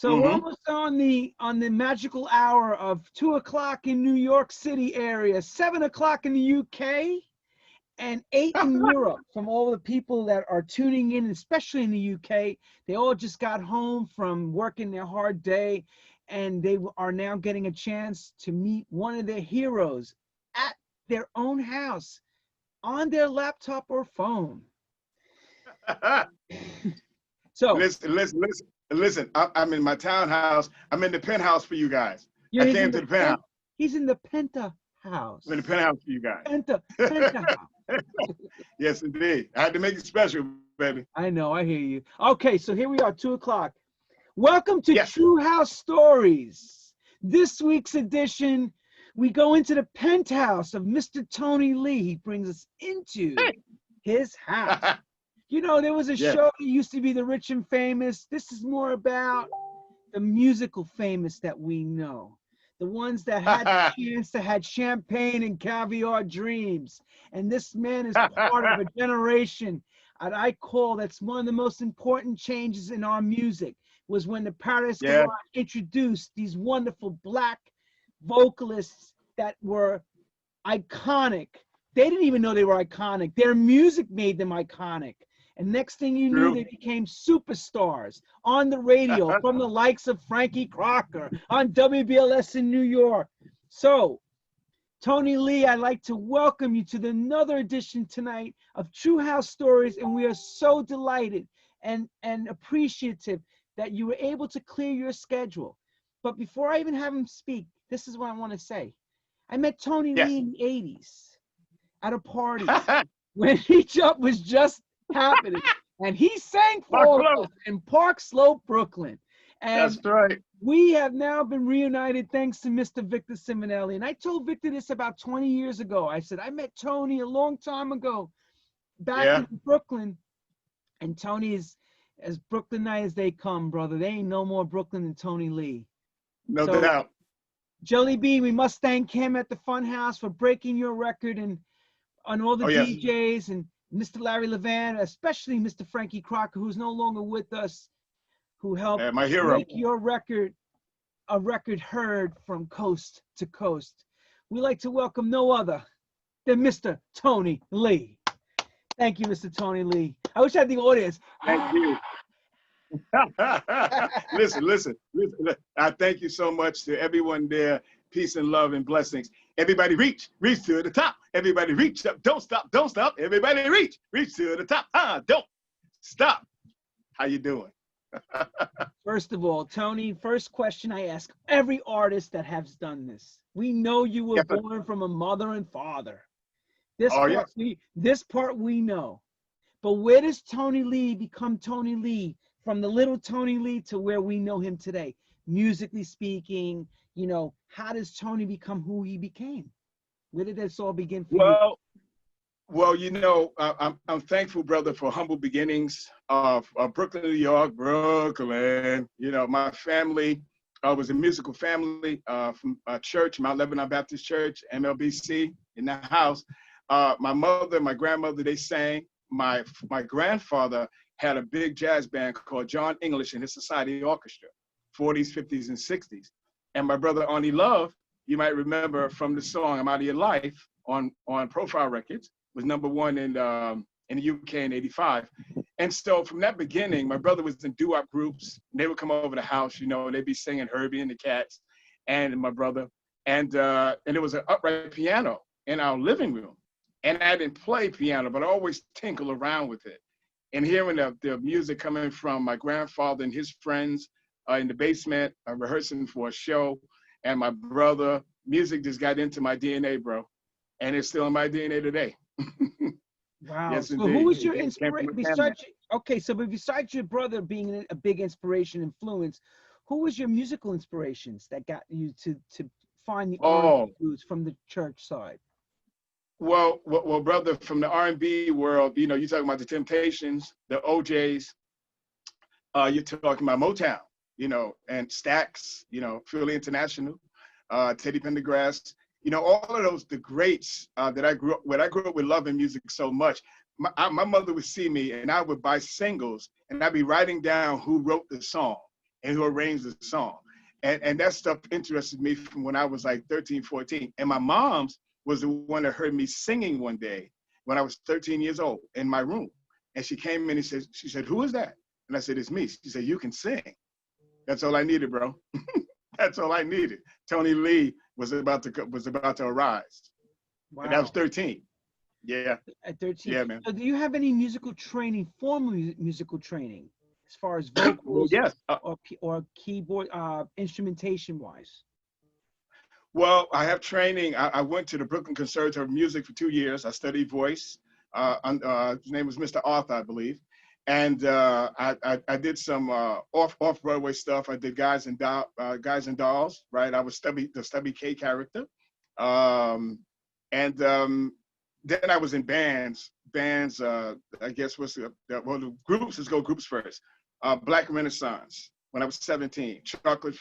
So we're almost on the magical hour of 2 o'clock in New York City area, 7 o'clock in the UK, and 8 in Europe. From all the people that are tuning in, especially in the UK, they all just got home from working their hard day, and they are now getting a chance to meet one of their heroes at their own house on their laptop or phone. So listen. I'm in my townhouse. I'm in the penthouse for you guys. I came to the penthouse. He's in the penthouse. I'm in the penthouse for you guys. Penthouse. Yes, indeed. I had to make it special, baby. I know. I hear you. Okay, so here we are, 2 o'clock. Welcome to True House Stories. This week's edition, we go into the penthouse of Mr. Toney Lee. He brings us into his house. You know, there was a show that used to be The Rich and Famous. This is more about the musical famous that we know. The ones that had the chance to have champagne and caviar dreams. And this man is part of a generation that I call that's one of the most important changes in our music, was when the Paradise Garage introduced these wonderful black vocalists that were iconic. They didn't even know they were iconic. Their music made them iconic. And next thing you knew, they became superstars on the radio from the likes of Frankie Crocker on WBLS in New York. So, Toney Lee, I'd like to welcome you to another edition tonight of True House Stories, and we are so delighted and appreciative that you were able to clear your schedule. But before I even have him speak, this is what I want to say. I met Toney Lee in the 80s at a party when Reach Up was just happening, and he sang for us in Park Slope, Brooklyn. And that's right. We have now been reunited thanks to Mr. Victor Simonelli. And I told Victor this about 20 years ago. I said, I met Toney a long time ago back in Brooklyn. And Toney is as Brooklynite as they come, brother. They ain't no more Brooklyn than Toney Lee. No doubt. Jelly Bean, we must thank him at the Funhouse for breaking your record and on all the DJs and Mr. Larry Levan, especially Mr. Frankie Crocker, who's no longer with us, who helped my hero. Make your record a record heard from coast to coast. We like to welcome no other than Mr. Toney Lee. Thank you, Mr. Toney Lee. I wish I had the audience. Thank you. listen. I thank you so much to everyone there. Peace and love and blessings. Everybody reach to the top. Everybody reach up, don't stop. Everybody reach to the top. Don't stop. How you doing? First of all, Toney, first question I ask every artist that has done this. We know you were born from a mother and father. This part we know. But where does Toney Lee become Toney Lee, from the little Toney Lee to where we know him today? Musically speaking, you know, how does Toney become who he became? Where did this all begin for you? Well, you know, I'm thankful, brother, for humble beginnings of Brooklyn, New York, Brooklyn. You know, my family was a musical family from a church, Mount Lebanon Baptist Church, MLBC, in the house. My mother, my grandmother, they sang. My grandfather had a big jazz band called John English and his Society Orchestra, 40s, 50s, and 60s. And my brother, Arnie Love, you might remember from the song I'm Out of Your Life on Profile Records, was #1 in the UK in '85. And so from that beginning, my brother was in doo-wop groups. And they would come over the house, you know, they'd be singing Herbie and the Cats and my brother. And there was an upright piano in our living room. And I didn't play piano, but I always tinkle around with it. And hearing the music coming from my grandfather and his friends in the basement, rehearsing for a show, and my brother, music just got into my DNA, bro. And it's still in my DNA today. Wow. Yes, so indeed. who was your inspiration? Besides your brother being a big inspiration, influence, who was your musical inspirations that got you to find the R&B roots from the church side? Well, brother, from the R&B world, you know, you're talking about the Temptations, the OJs, you're talking about Motown, you know, and Stax, you know, Philly International, Teddy Pendergrass, you know, all of those, the greats that I grew up with loving music so much. My mother would see me and I would buy singles and I'd be writing down who wrote the song. and who arranged the song. And that stuff interested me from when I was like 13, 14. And my mom's was the one that heard me singing one day when I was 13 years old in my room. And she came in and she said, who is that? And I said, it's me. She said, you can sing. That's all I needed, bro. That's all I needed. Toney Lee was about to arise. Wow. And I was 13. Yeah. At 13. Yeah, man. So do you have any musical training, formal musical training, as far as vocals yes. or keyboard instrumentation wise? Well, I have training. I went to the Brooklyn Conservatory of Music for 2 years. I studied voice. His name was Mr. Arthur, I believe. And I did some off Broadway stuff. I did Guys and Dolls, right? I was the Stubby K character, then I was in bands. I guess the groups. Let's go groups first. Black Renaissance when I was 17. Chocolate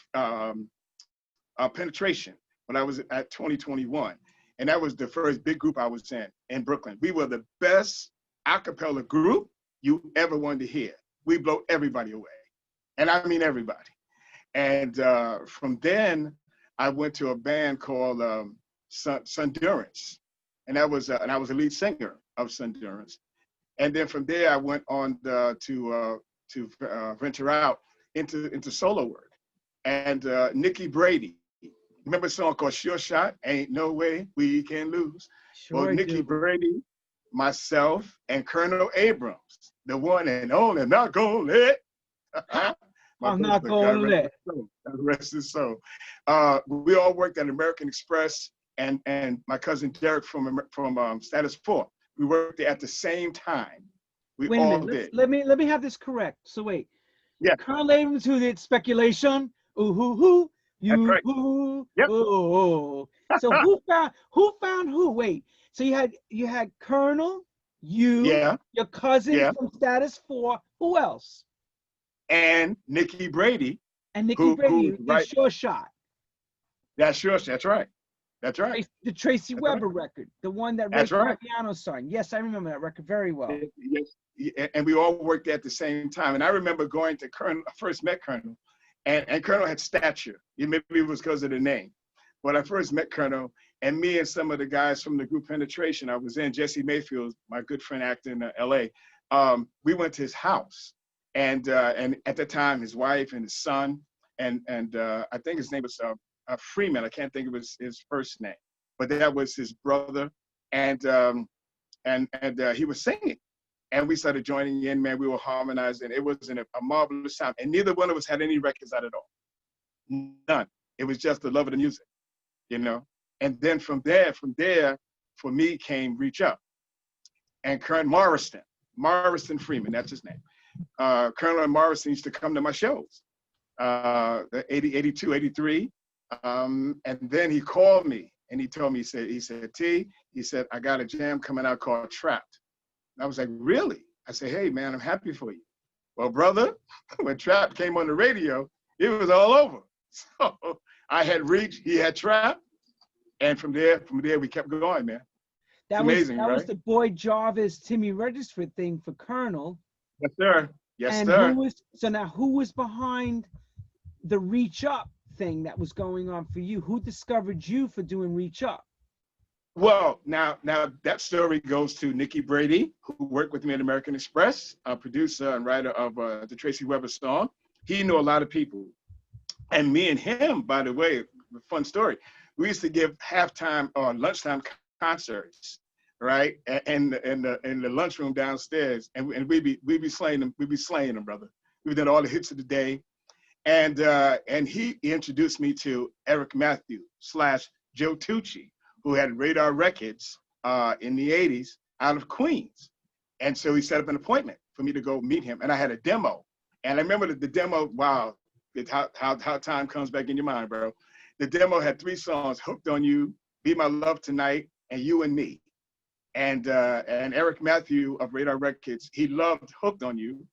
Penetration when I was at 2021, and that was the first big group I was in Brooklyn. We were the best a cappella group you ever wanted to hear. We blow everybody away, and I mean everybody. And from then, I went to a band called Sundurance, and I was a lead singer of Sundurance. And then from there, I went on to venture out into solo work. And Nikki Brady, remember a song called Sure Shot? Ain't no way we can lose. Sure. Well, Nikki Brady, myself, and Colonel Abrams, the one and only, not gonna let. I'm not gonna let. Rest his soul. We all worked at American Express, and my cousin Derek from Status 4. We worked there at the same time. Wait a minute. Let me have this correct. So wait. Yeah. Colonel Abrams, who did Speculation? Ooh hoo hoo. You right. hoo. Yep. Oh. So who found who? Wait. So you had Colonel, your cousin from Status 4. Who else? And Nikki Brady. And Nikki Brady, the Sure Shot. That's Sure Shot. That's right. That's right. The Tracy Weber record, the one that Ray Piano sung. Yes, I remember that record very well. Yes, and we all worked at the same time. And I remember going to Colonel. I first met Colonel, and Colonel had stature. Maybe it was because of the name. But I first met Colonel, and me and some of the guys from the group Penetration, I was in, Jesse Mayfield, my good friend actor in L.A., we went to his house. And at the time, his wife and his son, and I think his name was Freeman. I can't think of his first name, but that was his brother, and he was singing, and we started joining in. Man, we were harmonizing. It was a marvelous time, and neither one of us had any records out at all. None. It was just the love of the music, you know. And then from there, for me came Reach Up, and Colonel Morrison Freeman. That's his name. Colonel Morrison used to come to my shows, 82, 83. And then he called me and he told me, he said, T, he said, I got a jam coming out called Trapped. And I was like, really? I said, hey man, I'm happy for you. Well, brother, when Trapped came on the radio, it was all over. So I had Reach, he had Trapped. And from there we kept going, man. That was the Boyd Jarvis, Timmy Regisford thing for Colonel. Yes, sir. Yes, and sir. Who was behind the Reach Up thing that was going on for you? Who discovered you for doing Reach Up? Well, now that story goes to Nikki Brady, who worked with me at American Express, a producer and writer of the Tracy Weber song. He knew a lot of people. And me and him, by the way, fun story, we used to give halftime or lunchtime concerts, right? In the lunchroom downstairs, and we'd be slaying them. We'd be slaying them, brother. We did all the hits of the day, and he introduced me to Eric Matthew / Joe Tucci, who had Radar Records in the '80s out of Queens, and so he set up an appointment for me to go meet him, and I had a demo, and I remember the demo. Wow, how time comes back in your mind, bro. The demo had 3 songs: "Hooked on You," "Be My Love Tonight," and "You and Me." And Eric Matthew of Radar Records, he loved "Hooked on You,"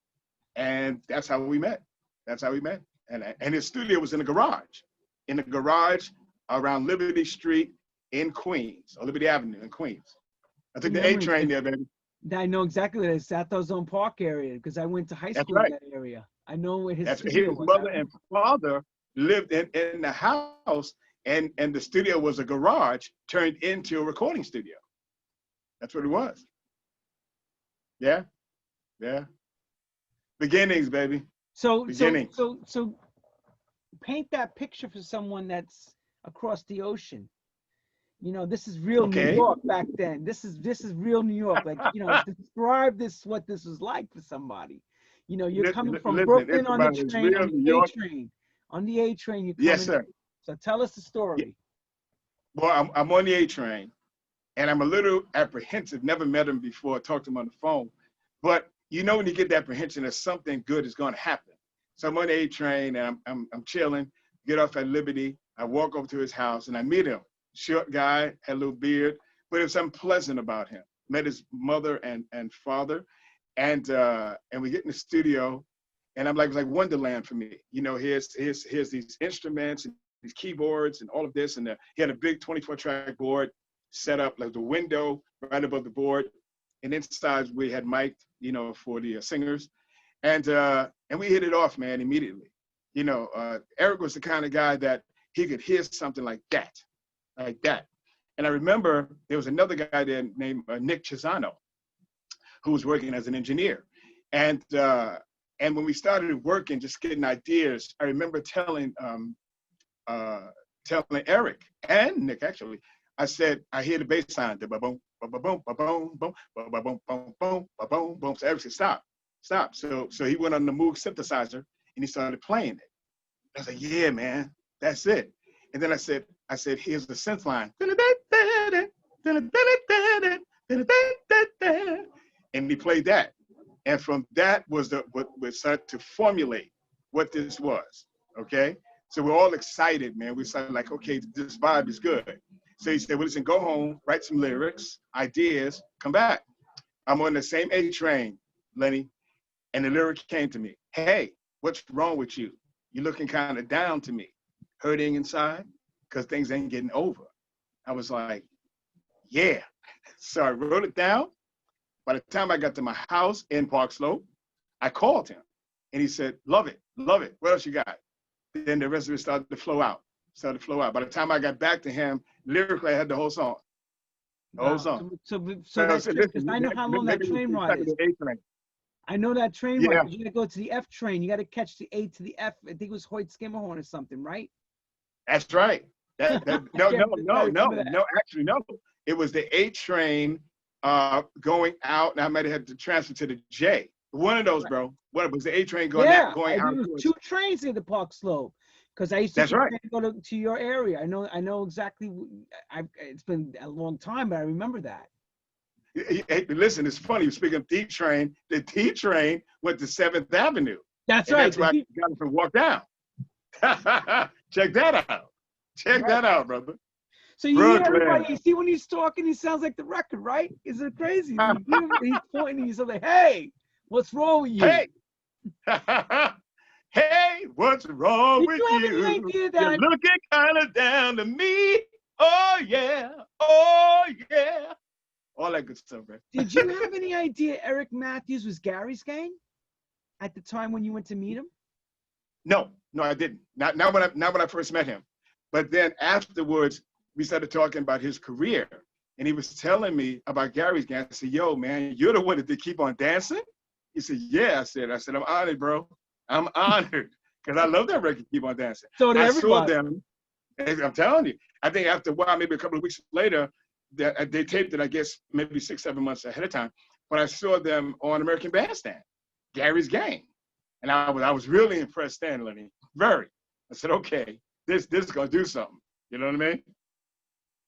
and that's how we met. And his studio was in the garage around Liberty Street in Queens, or Liberty Avenue in Queens. I took the A train there, baby. I know exactly where it is, South Ozone Park area, because I went to high school in that area. I know where his That's studio his was. mother and father lived in the house, and the studio was a garage turned into a recording studio. That's what it was. Yeah, yeah. Beginnings, baby. Beginnings. So paint that picture for someone that's across the ocean. You know, this is real New Okay. York back then. This is real New York. Like, you know, describe what this was like for somebody. You know, you're coming from Listen, Brooklyn it's on the about as train, real on New the A York. train. On the A train, you're coming. Yes, sir. So tell us the Yeah. story. Well, I'm on the A train, and I'm a little apprehensive. Never met him before. Talked to him on the phone, but you know when you get the apprehension that something good is going to happen. So I'm on the A train, and I'm chilling. Get off at Liberty. I walk over to his house, and I meet him. Short guy, had a little beard, but there was something pleasant about him. Met his mother and father, and we get in the studio, and I'm like, it was like Wonderland for me. You know, here's these instruments and these keyboards and all of this, and he had a big 24-track board set up, like the window right above the board, and inside we had mic'd, you know, for the singers, and we hit it off, man, immediately. You know, Eric was the kind of guy that he could hear something like that. And I remember there was another guy there named Nick Chisano, who was working as an engineer. And when we started working, just getting ideas, I remember telling Eric and Nick, actually, I said, I hear the bass line, ba-boom, ba-boom, ba-boom, boom, ba-boom, boom, boom, ba-boom, boom. So Eric said, stop. So he went on the Moog synthesizer and he started playing it. I was like, yeah, man, that's it. And then I said, here's the synth line. And he played that. And from that was what started to formulate what this was. Okay. So we're all excited, man. We started like, okay, this vibe is good. So he said, well, listen, go home, write some lyrics, ideas, come back. I'm on the same A train, Lenny. And the lyric came to me. Hey, what's wrong with you? You're looking kind of down to me, hurting inside because things ain't getting over. I was like, yeah. So I wrote it down. By the time I got to my house in Park Slope, I called him and he said, love it. What else you got? Then the rest of it started to flow out. By the time I got back to him, lyrically, I had the whole song. So that's true, because I know how long that train ride is. I know that train ride, because you got to go to the F train. You got to catch the A to the F. I think it was Hoyt Skimmerhorn or something, right? That's right. No, actually, no. It was the A train going out, and I might have had to transfer to the J. One of those, bro. What was the A train going out? There was two trains in the Park Slope, because I used to go to your area. I know exactly. It's been a long time, but I remember that. Hey, listen, it's funny. Speaking of D train, the D train went to 7th Avenue. That's right. That's why I got up and walked down. Check that out, brother. So you hear everybody, you see when he's talking, he sounds like the record, right? Is it crazy? He's pointing, he's like, hey, what's wrong with you? Hey, hey, what's wrong with you? Did you have any idea that you're looking kind of down to me? Oh, yeah. All that good stuff, man. Did you have any idea Eric Matthews was Gary's gang at the time when you went to meet him? No, I didn't. Not when I first met him. But then afterwards, we started talking about his career. And he was telling me about Gary's gang. I said, yo, man, you're the one that did Keep on Dancing? He said, yeah. I said, I'm honored, bro. I'm honored. Because I love that record, Keep on Dancing. So did everybody. Saw them. I'm telling you. I think after a while, maybe a couple of weeks later, they taped it, I guess, maybe 6-7 months ahead of time. But I saw them on American Bandstand, Gary's gang. And I was really impressed then, Lenny. Very. I said, okay, this is going to do something. You know what I mean?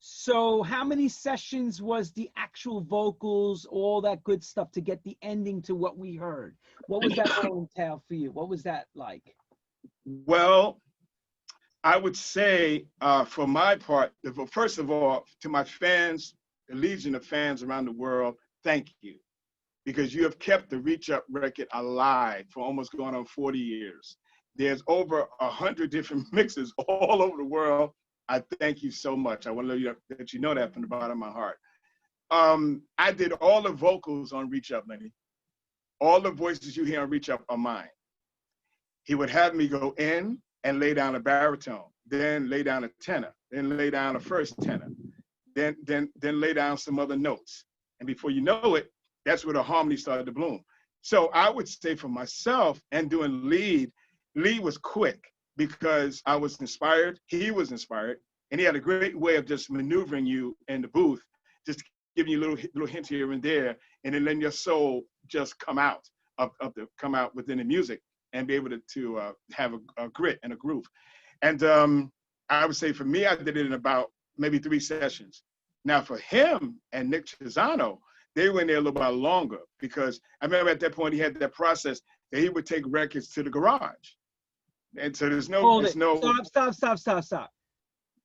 So how many sessions was the actual vocals, all that good stuff to get the ending to what we heard? What was that all entail for you? What was that like? Well, I would say for my part, first of all, to my fans, the legion of fans around the world, thank you. Because you have kept the Reach Up record alive for almost going on 40 years. There's over 100 different mixes all over the world. I thank you so much. I want to let you know that from the bottom of my heart. I did all the vocals on Reach Up, Lenny. All the voices you hear on Reach Up are mine. he would have me go in and lay down a baritone, then lay down a tenor, then lay down a first tenor, then lay down some other notes. And before you know it, that's where the harmony started to bloom. So I would say for myself, and doing lead was quick because I was inspired, he was inspired, and he had a great way of just maneuvering you in the booth, just giving you little hints here and there, and then letting your soul just come out come out within the music and be able to have a grit and a groove. And I would say for me, I did it in about maybe 3 sessions. Now for him and Nick Chisano, they were in there a little bit longer, because I remember at that point he had that process that he would take records to the garage. And so there's no, Stop.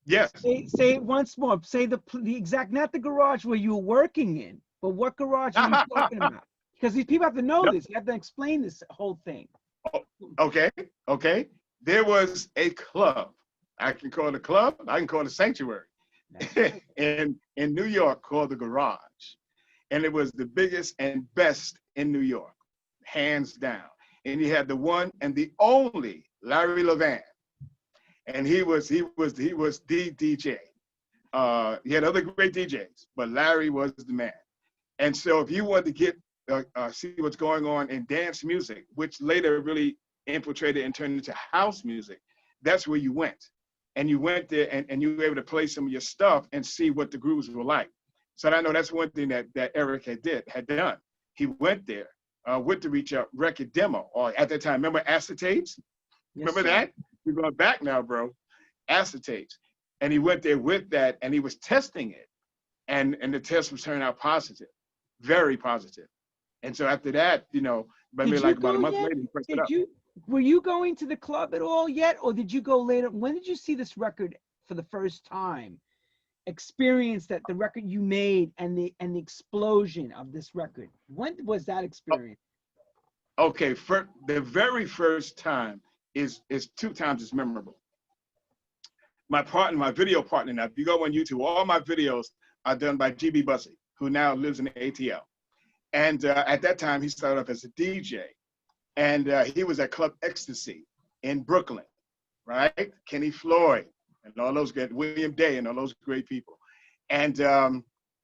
Yes. Say it once more. Say the exact, not the garage where you were working in, but what garage are you talking about? Because these people have to know this. You have to explain this whole thing. Okay. There was a club. I can call it a club. I can call it a sanctuary in New York called the Garage. And it was the biggest and best in New York, hands down. And he had the one and the only Larry Levan. And he was the DJ. He had other great DJs, but Larry was the man. And so if you wanted to get see what's going on in dance music, which later really infiltrated and turned into house music, that's where you went. And you went there and you were able to play some of your stuff and see what the grooves were like. So I know that's one thing that Eric had done. He went there with the Reach Up record demo, or at that time, remember acetates? Remember that? We're going back now, bro. Acetates. And he went there with that, and he was testing it. And the test was turning out positive, very positive. And so after that, maybe like about a month later, he pressed it up. Were you going to the club at all yet, or did you go later? When did you see this record for the first time? Experience that the record you made and the explosion of this record. When was that experience? Okay, the very first time is 2 times as memorable. My video partner, now if you go on YouTube, all my videos are done by GB Bussey, who now lives in ATL. And at that time, he started off as a DJ. And he was at Club Ecstasy in Brooklyn, right? Kenny Floyd and all those great, William Day and all those great people. And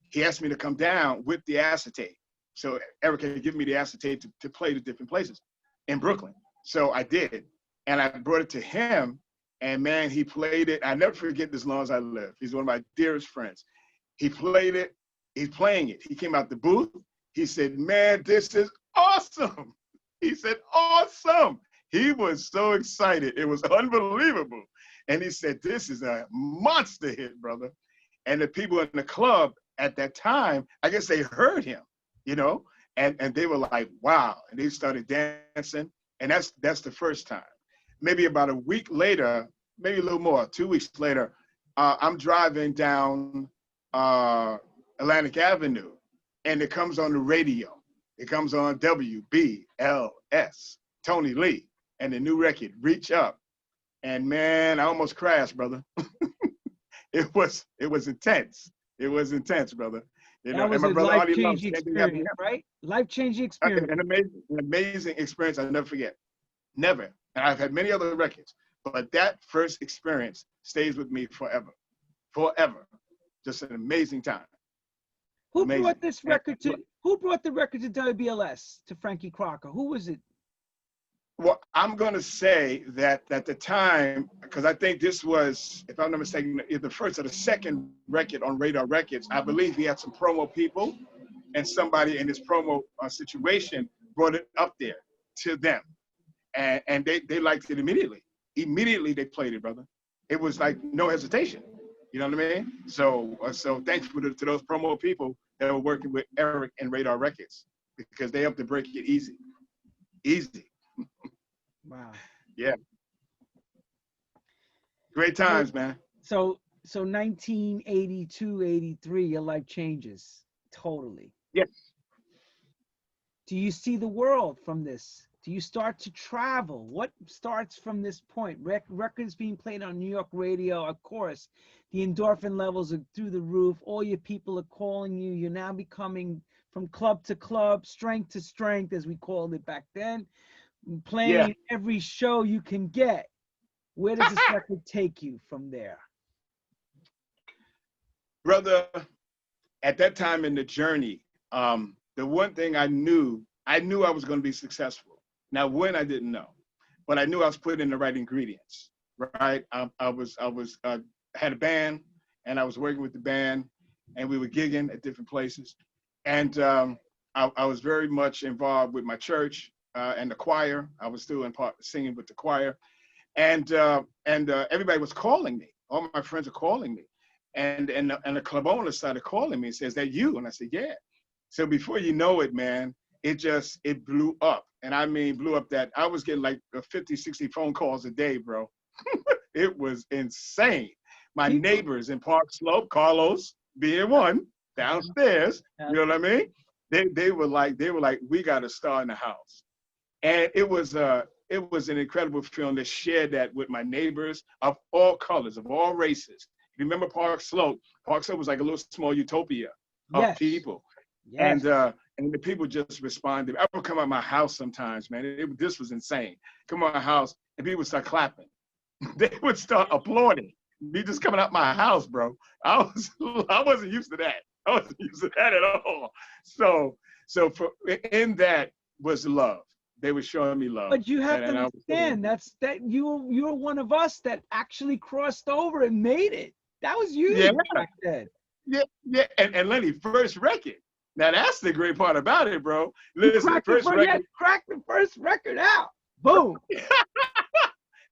he asked me to come down with the acetate. So Eric had given me the acetate to play to different places in Brooklyn. So I did. And I brought it to him. And man, he played it. I never forget this as long as I live. He's one of my dearest friends. He played it. He's playing it. He came out the booth. He said, man, this is awesome. He said, awesome. He was so excited. It was unbelievable. And he said, this is a monster hit, brother. And the people in the club at that time, I guess they heard him, and they were like, wow. And they started dancing. And that's the first time. Maybe about a week later, maybe a little more, 2 weeks later, I'm driving down Atlantic Avenue, and it comes on the radio. It comes on WBLS, Toney Lee, and the new record, Reach Up. And man, I almost crashed, brother. It was intense. It was intense, brother. That was a life-changing experience, right? Life-changing experience. An amazing experience I'll never forget. Never. And I've had many other records, but that first experience stays with me forever. Forever. Just an amazing time. Who brought the record to WBLS, to Frankie Crocker? Who was it? Well, I'm going to say that at the time, because I think this was, if I'm not mistaken, either the first or the second record on Radar Records, I believe he had some promo people, and somebody in this promo situation brought it up there to them. And they liked it immediately. Immediately they played it, brother. It was like no hesitation. You know what I mean? So thankful to those promo people that were working with Eric and Radar Records, because they helped to break it easy. Easy. Wow. Yeah. Great times, man. So 1982, 83, your life changes totally. Yes. Do you see the world from this? Do you start to travel? What starts from this point? Records being played on New York radio, of course. The endorphin levels are through the roof. All your people are calling you. You're now becoming, from club to club, strength to strength, as we called it back then. playing every show you can get. Where does this record take you from there? Brother, at that time in the journey, the one thing I knew I was going to be successful. Now, when, I didn't know, but I knew I was putting in the right ingredients, right? I had a band, and I was working with the band, and we were gigging at different places. And I was very much involved with my church and the choir. I was still in part singing with the choir. And everybody was calling me. All my friends were calling me. And the club owner started calling me and says, "Is that you?" And I said, "Yeah." So before you know it, man, it blew up. And I mean, blew up that I was getting like 50, 60 phone calls a day, bro. It was insane. My neighbors in Park Slope, Carlos being one, downstairs, you know what I mean? They were like, "We got a star in the house." And it was an incredible feeling to share that with my neighbors of all colors, of all races. Remember Park Slope? Park Slope was like a little small utopia of people. Yes. And the people just responded. I would come out my house sometimes, man. This was insane. Come out my house and people would start clapping. They would start applauding. Me just coming out my house, bro. I wasn't used to that. I wasn't used to that at all. So in that was love. They were showing me love. But you have to understand that you're one of us that actually crossed over and made it. That was you back then. Yeah. And Lenny, first record. Now that's the great part about it, bro. Listen, cracked the first record out. Boom.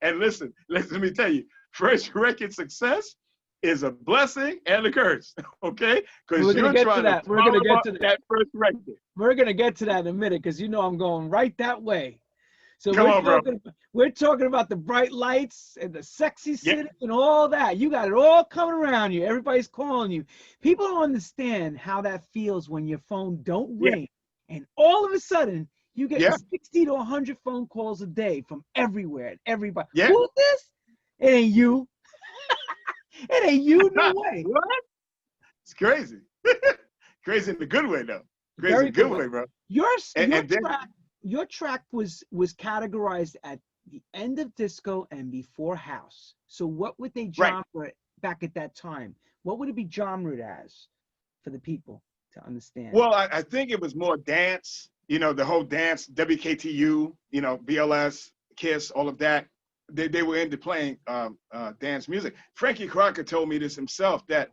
And listen, let me tell you, first record success is a blessing and a curse, okay? Because you're trying to follow up that first record. We're gonna get to that in a minute, because you know I'm going right that way. So we're talking about the bright lights and the sexy city and all that. You got it all coming around you. Everybody's calling you. People don't understand how that feels when your phone don't ring, and all of a sudden you get 60 to 100 phone calls a day from everywhere and everybody. Who's this? It ain't you. It ain't you, no way. What? It's crazy. Crazy in the good way, though. Crazy in the good way, bro. Your track was categorized at the end of disco and before house. So what would they genre it back at that time? What would it be genred as for the people to understand? Well, I think it was more dance, you know, the whole dance, WKTU, you know, BLS, KISS, all of that. They were into playing dance music. Frankie Crocker told me this himself, that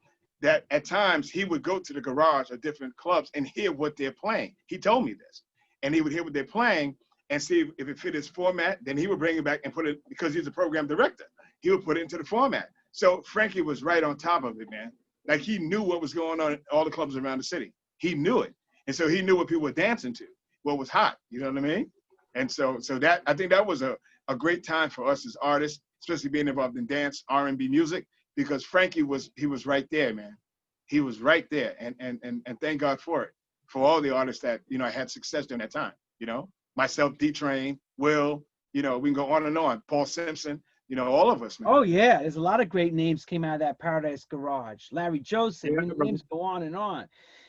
at times he would go to the garage or different clubs and hear what they're playing. He told me this. And he would hear what they're playing and see if it fit his format. Then he would bring it back and put it, because he's a program director, he would put it into the format. So Frankie was right on top of it, man. Like, he knew what was going on in all the clubs around the city. He knew it. And so he knew what people were dancing to, what was hot, you know what I mean? And so that, I think that was a great time for us as artists, especially being involved in dance, R&B music, because Frankie was right there, man. He was right there. And thank God for it. For all the artists that, you know, I had success during that time, you know, myself, D-Train, Will, you know, we can go on and on, Paul Simpson, you know, all of us, man. Oh, yeah. There's a lot of great names came out of that Paradise Garage. Larry Joseph, the names go on and on.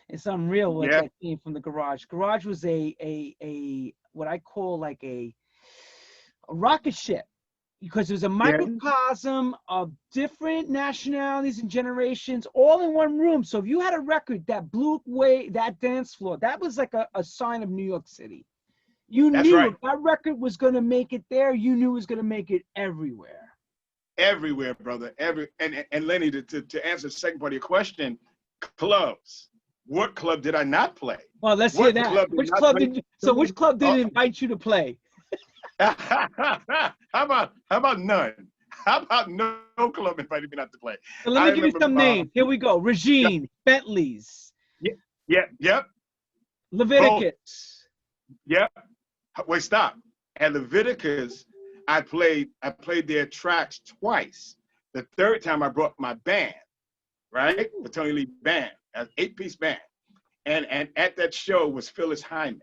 It's unreal what that came from the Garage. Garage was a what I call like a rocket ship, because it was a microcosm of different nationalities and generations all in one room. So if you had a record that blew away that dance floor, that was like a sign of New York City. You knew if that record was going to make it there, you knew it was going to make it everywhere. Everywhere, brother. And Lenny, to answer the second part of your question, clubs. What club did I not play? Well, let's hear that. Which club did invite you to play? How about none? How about no club invited me not to play? So let me give you some names. Here we go. Regine, Bentley's. Yep. Leviticus. Yep. Wait, stop. At Leviticus, I played their tracks twice. The third time I brought my band, right? The Toney Lee band, an 8-piece band. And at that show was Phyllis Hyman.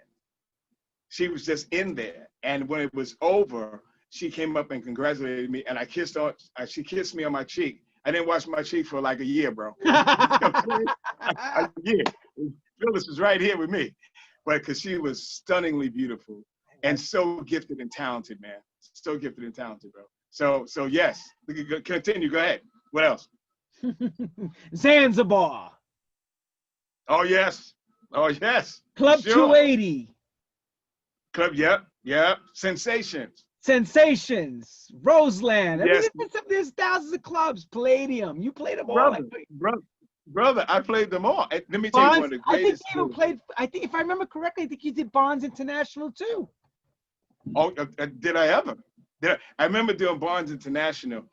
She was just in there. And when it was over, she came up and congratulated me, and she kissed me on my cheek. I didn't wash my cheek for like a year, bro. A year. Phyllis was right here with me. But because she was stunningly beautiful. and so gifted and talented, man. So gifted and talented, bro. So yes, continue. Go ahead. What else? Zanzibar. Oh yes. Oh yes. Club Sure. 280. Club. Yep. Sensations. Sensations. Roseland. I Yes. mean, there's thousands of clubs. Palladium. You played them all. Brother, I played them all. Let me tell you Bonds, one of the greatest. I think you even played. I think if I remember correctly, I think you did Bonds International too. Oh, did I ever? I remember doing Barnes International,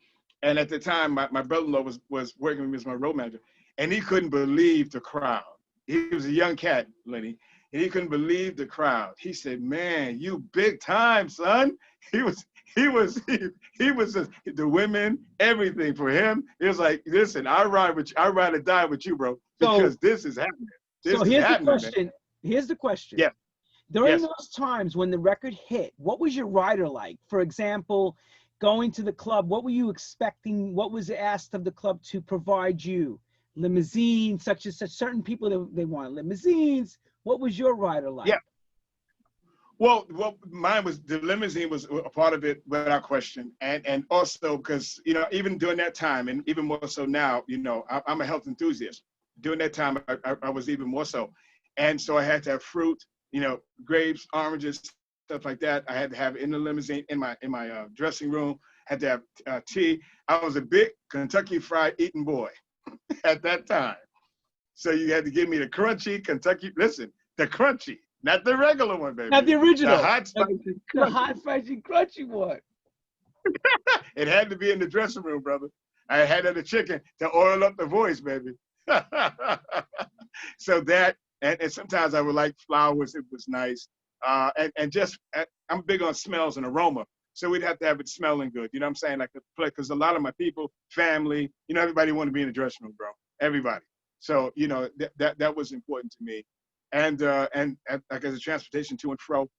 and at the time, my brother-in-law was working with me as my road manager, and he couldn't believe the crowd. He was a young cat, Lenny, and he couldn't believe the crowd. He said, "Man, you big time, son." He was just, the women, everything for him. It was like, listen, I ride or die with you, bro, because this is happening. So here's the question. Man. Here's the question. Yeah. During those times when the record hit, what was your rider like? For example, going to the club, what were you expecting? What was asked of the club to provide you? Limousines, such as such. Certain people, they wanted limousines. What was your rider like? Yeah. Well, mine was, the limousine was a part of it without question. And also because, even during that time, and even more so now, I'm a health enthusiast. During that time, I was even more so. And so I had to have fruit, grapes, oranges, stuff like that. I had to have in the limousine, in my dressing room, had to have tea. I was a big Kentucky Fried eating boy at that time. So you had to give me the crunchy Kentucky, the crunchy, not the regular one, baby. Not the original. The hot, spicy, the hot, spicy, crunchy one. It had to be in the dressing room, brother. I had the chicken to oil up the voice, baby. So that, and sometimes I would like flowers. It was nice. And just, I'm big on smells and aroma. So we'd have to have it smelling good. You know what I'm saying? Like the play, because a lot of my people, family, everybody want to be in the dressing room, bro. Everybody. So, that was important to me. And like as a transportation to and fro,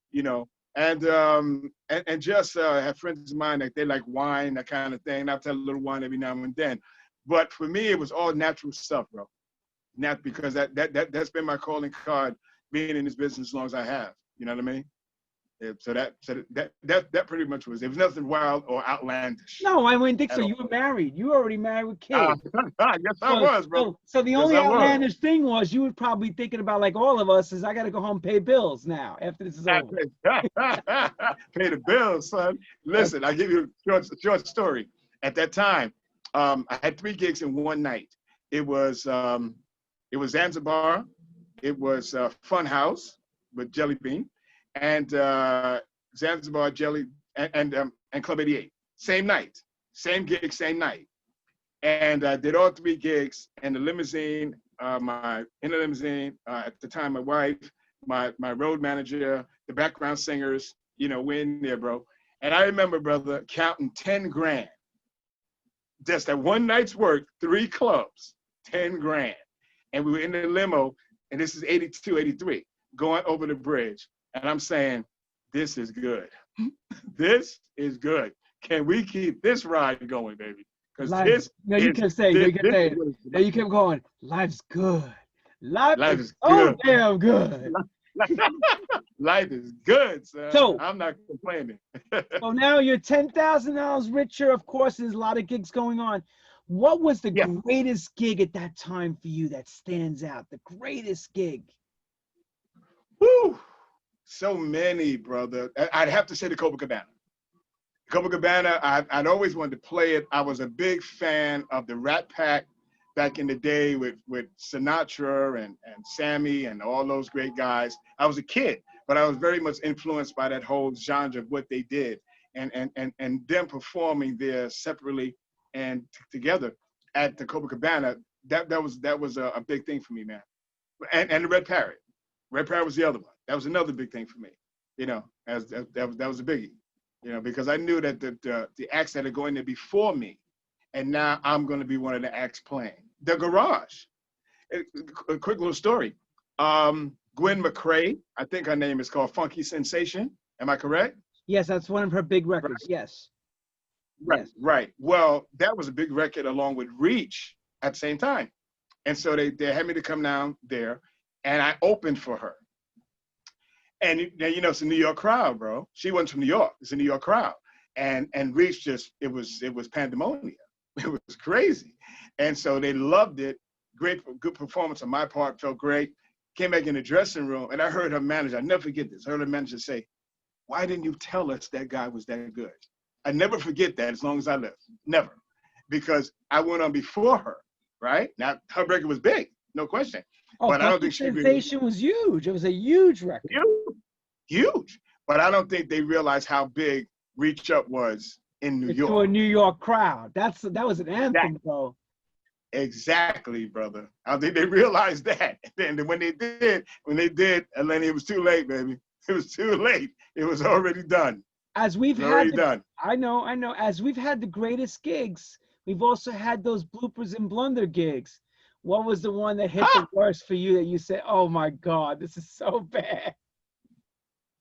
and just have friends of mine that they like wine, that kind of thing. I'll tell a little wine every now and then. But for me, it was all natural stuff, bro. Not because that's been my calling card, being in this business as long as I have. You know what I mean? So that pretty much was. There was nothing wild or outlandish. No, I wouldn't think so. You were married. You were already married with kids. Yes, I was, bro. So the only outlandish thing was you were probably thinking about, like all of us, is I got to go home and pay bills now after this is over. Pay the bills, son. Listen, I'll give you a short story. At that time, I had 3 gigs in one night. It was Zanzibar, it was Fun House with Jelly Bean, and Zanzibar Jelly and Club 88. Same night, same gig, same night. And I did all 3 gigs in the limousine. In the limousine at the time, my wife, my road manager, the background singers. We're in there, bro. And I remember, brother, counting 10 grand. Just that one night's work, 3 clubs, 10 grand. And we were in the limo, and this is 82, 83, going over the bridge. And I'm saying, this is good. This is good. Can we keep this ride going, baby? Because this you kept saying, you kept going, life's good. Life is good. Oh, damn good. Life is good, son. So I'm not complaining. So now you're $10,000 richer. Of course, there's a lot of gigs going on. What was the greatest gig at that time for you that stands out? The greatest gig? Woo! So many, brother. I'd have to say the Copacabana. Copacabana, I'd always wanted to play it. I was a big fan of the Rat Pack back in the day with Sinatra and Sammy and all those great guys. I was a kid, but I was very much influenced by that whole genre of what they did and them performing there separately and together at the Copacabana. That was a big thing for me, man. And the Red Parrot. Red Parrot was the other one. That was another big thing for me. That was a biggie. Because I knew that the acts that are going there before me, and now I'm going to be one of the acts playing. The Garage. A quick little story. Gwen McCrae, I think her name is called Funky Sensation. Am I correct? Yes, that's one of her big records. Right. Yes. Right, yes. Right. Well, that was a big record along with Reach at the same time. And so they had me to come down there, and I opened for her. And you know, it's a New York crowd, bro. She wasn't from New York. It's a New York crowd. And Reach just, it was pandemonium. It was crazy. And so they loved it. Good performance on my part, felt great. Came back in the dressing room and I heard her manager, I never forget this, I heard her manager say, "Why didn't you tell us that guy was that good?" I never forget that as long as I live, never. Because I went on before her, right? Now, her record was big, no question. Oh, but I don't Bucket think she Sensation was huge. It was a huge record. Huge. But I don't think they realized how big Reach Up was in New York. To a New York crowd. That was an anthem, though. Exactly, brother. I think they realized that. And when they did, Lenny, it was too late, baby. It was too late. It was already done. As we've had done. I know. As we've had the greatest gigs, we've also had those bloopers and blunder gigs. What was the one that hit the worst for you that you said, "Oh my God, this is so bad"?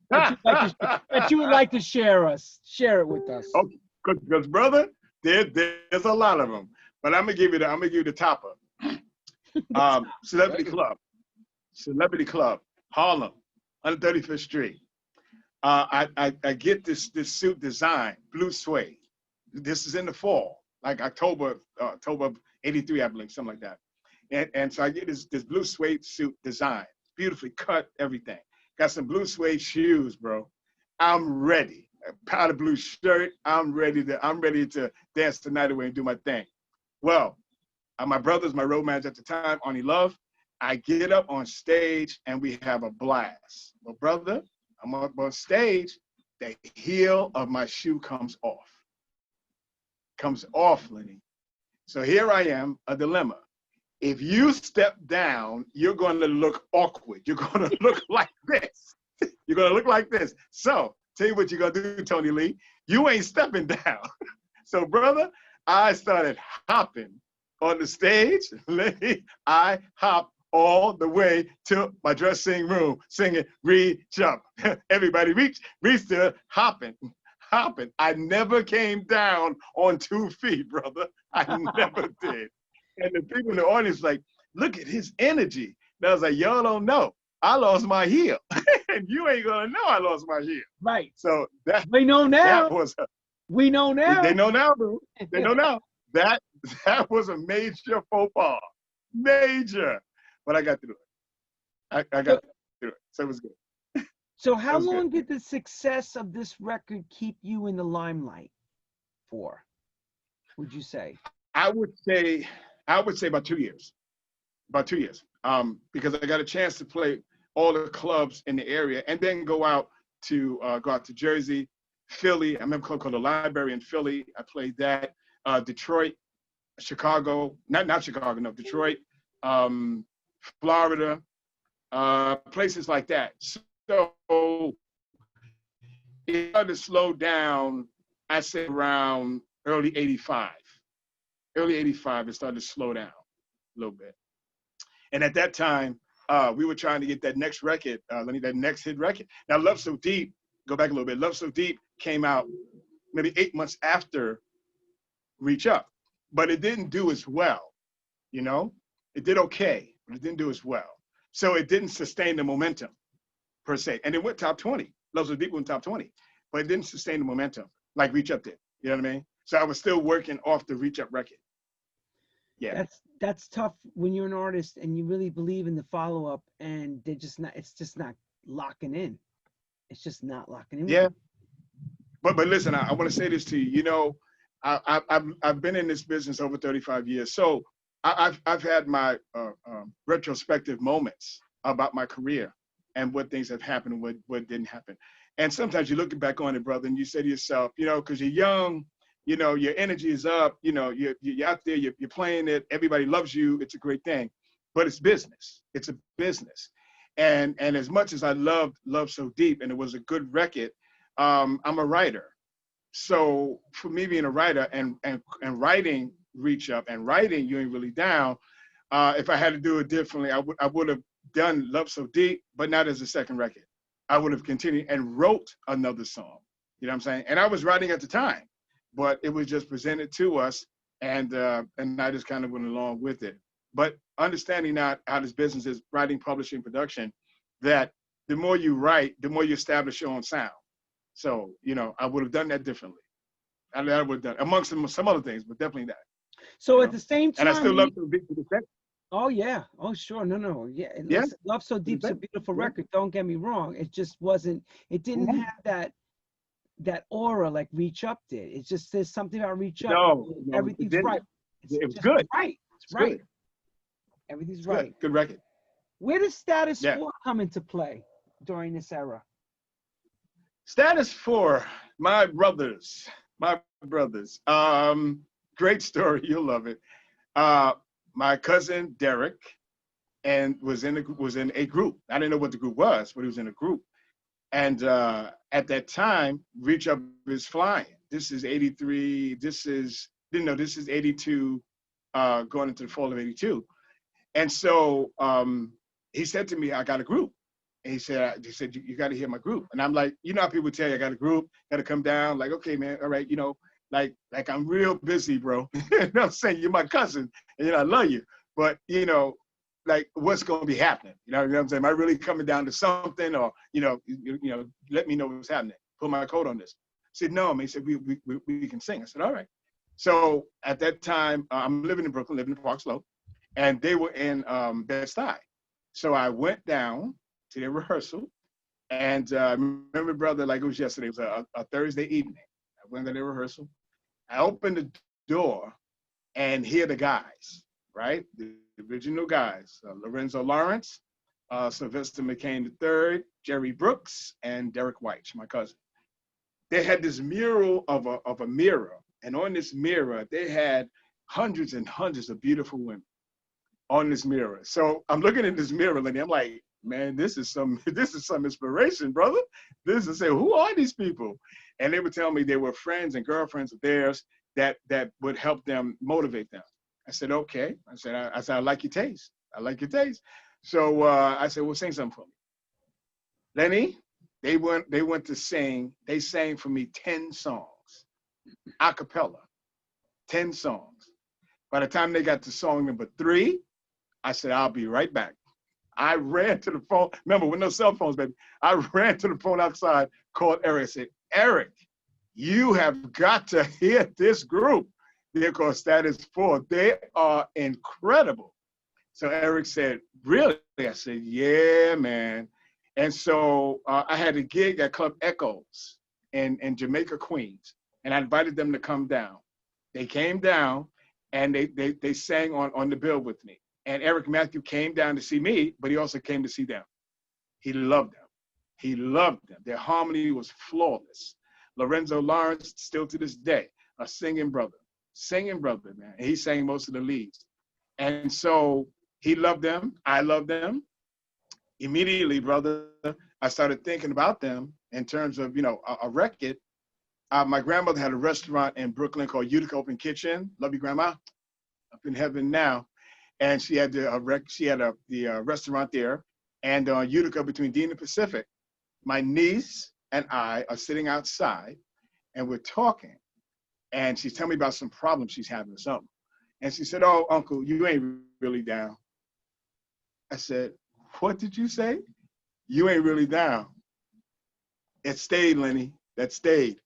That you would like to share it with us. Okay, because brother, there's a lot of them. But I'm gonna give you the topper. Celebrity Club, Harlem, 135th Street. I get this suit design, blue suede. This is in the fall, like October of '83, I believe, something like that. And so I get this blue suede suit design, beautifully cut, everything. Got some blue suede shoes, bro. I'm ready. A powder blue shirt. I'm ready to dance the night away and do my thing. Well, my brother's my road manager at the time, Arnie Love. I get up on stage and we have a blast. Well, brother, I'm up on stage. The heel of my shoe comes off. Comes off, Lenny. So here I am, a dilemma. If you step down, you're going to look awkward. You're going to look like this. You're going to look like this. So tell you what you're going to do, Toney Lee. You ain't stepping down. So, brother, I started hopping on the stage. I hopped all the way to my dressing room, singing "Reach Up." Everybody reach to hopping. I never came down on 2 feet, brother. I never did. And the people in the audience like, look at his energy. And I was like, y'all don't know. I lost my heel. And you ain't gonna know I lost my heel. Right. So we know now. We know now. They know now, bro. They know now. That was a major faux pas. Major. But I got through it. I got through it. So it was good. So how long did the success of this record keep you in the limelight for, would you say? I would say about 2 years. About 2 years. Because I got a chance to play all the clubs in the area and then go out to Jersey, Philly. I remember a club called the Library in Philly. I played that. Detroit, Chicago, not Chicago, no, Detroit, Florida, places like that. So it started to slow down, I say around early 85. Early 85, it started to slow down a little bit. And at that time, we were trying to get that next record, that next hit record. Now, Love So Deep, go back a little bit. Love So Deep came out maybe 8 months after Reach Up, but it didn't do as well, you know? It did okay, but it didn't do as well. So it didn't sustain the momentum, per se. And it went top 20. Love So Deep went top 20, but it didn't sustain the momentum like Reach Up did. You know what I mean? So I was still working off the Reach Up record. Yeah. That's tough when you're an artist and you really believe in the follow-up and it's just not locking in. It's just not locking in. Yeah. But listen, I want to say this to you. You know, I've been in this business over 35 years. So I've had my retrospective moments about my career and what things have happened and what didn't happen. And sometimes you look back on it, brother, and you say to yourself, you know, because you're young, you know, your energy is up, you know, you're out there, you're playing it, everybody loves you, it's a great thing, but it's business. It's a business. And as much as I loved Love So Deep, and it was a good record, I'm a writer. So for me being a writer and writing Reach Up and writing You Ain't Really Down, if I had to do it differently, I would have done Love So Deep, but not as a second record. I would have continued and wrote another song. You know what I'm saying? And I was writing at the time, but it was just presented to us, and I just kind of went along with it. But understanding now how this business is, writing, publishing, production, that the more you write, the more you establish your own sound. So, you know, I would have done that differently. I would have done amongst some other things, but definitely that. So at the same time, and I still love to be the same. Oh yeah, oh sure, no, yeah. Yeah. Listen, Love So Deep's a beautiful record. Don't get me wrong. It just wasn't. It didn't have that aura like Reach Up did. It's just there's something about Reach Up. No, Everything's right. It was good. Right. It's right. Good. Everything's right. Good record. Where does Status 4 come into play during this era? Status 4, my brothers. Great story. You'll love it. My cousin Derek, and was in a group. I didn't know what the group was, but he was in a group. And at that time, Reach Up is flying. This is 83. This is 82, going into the fall of 82. And so he said to me, I got a group. And he said, you got to hear my group. And I'm like, you know how people tell you, I got a group, got to come down. Like, okay, man, all right, you know, like I'm real busy, bro. You know what I'm saying? You're my cousin, and you know, I love you. But, you know, like, what's going to be happening? You know what I'm saying? Am I really coming down to something? Or, you know, let me know what's happening. Put my coat on this. I said, no, man. He said, we can sing. I said, all right. So at that time, I'm living in Brooklyn, living in Park Slope, and they were in Bed-Stuy. So I went down to their rehearsal, and I remember, brother, like it was yesterday. It was a Thursday evening. I went to their rehearsal. I opened the door and hear the guys, right? The original guys, Lorenzo Lawrence, Sylvester McCain III, Jerry Brooks, and Derek White, my cousin. They had this mural of a mirror, and on this mirror, they had hundreds and hundreds of beautiful women on this mirror. So I'm looking at this mirror, and I'm like, man, this is some inspiration, brother. This is who are these people? And they would tell me they were friends and girlfriends of theirs that would help them, motivate them. I said, okay. I said, I like your taste. I like your taste. So I said, well, sing something for me. Lenny, they went to sing. They sang for me 10 songs, a cappella, 10 songs. By the time they got to song number 3, I said, I'll be right back. I ran to the phone. Remember, with no cell phones, baby. I ran to the phone outside, called Eric, said, Eric, you have got to hear this group. They're called Status 4. They are incredible. So Eric said, really? I said, yeah, man. And so I had a gig at Club Echoes in Jamaica, Queens, and I invited them to come down. They came down, and they sang on the bill with me. And Eric Matthew came down to see me, but he also came to see them. He loved them. He loved them. Their harmony was flawless. Lorenzo Lawrence, still to this day, a singing brother, man. And he sang most of the leads. And so he loved them. I loved them. Immediately, brother, I started thinking about them in terms of, you know, a record. My grandmother had a restaurant in Brooklyn called Utica Open Kitchen. Love you, Grandma. Up in heaven now. And she had the restaurant there. And on Utica between Dean and Pacific, my niece and I are sitting outside and we're talking. And she's telling me about some problems she's having or something. And she said, oh, Uncle, you ain't really down. I said, what did you say? You ain't really down. It stayed, Lenny. That stayed.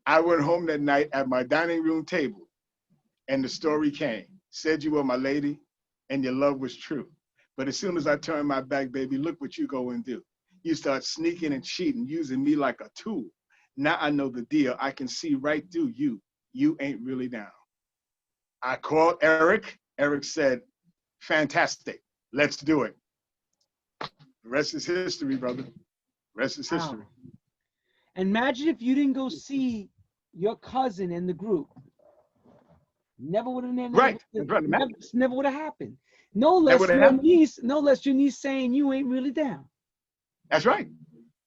I went home that night at my dining room table, and the story came. Said you were my lady, and your love was true. But as soon as I turned my back, baby, look what you go and do. You start sneaking and cheating, using me like a tool. Now I know the deal. I can see right through you. You ain't really down. I called Eric. Eric said, fantastic. Let's do it. The rest is history, brother. The rest is history. Wow. Imagine if you didn't go see your cousin in the group. Never would have never would have happened. No less your niece saying you ain't really down. That's right.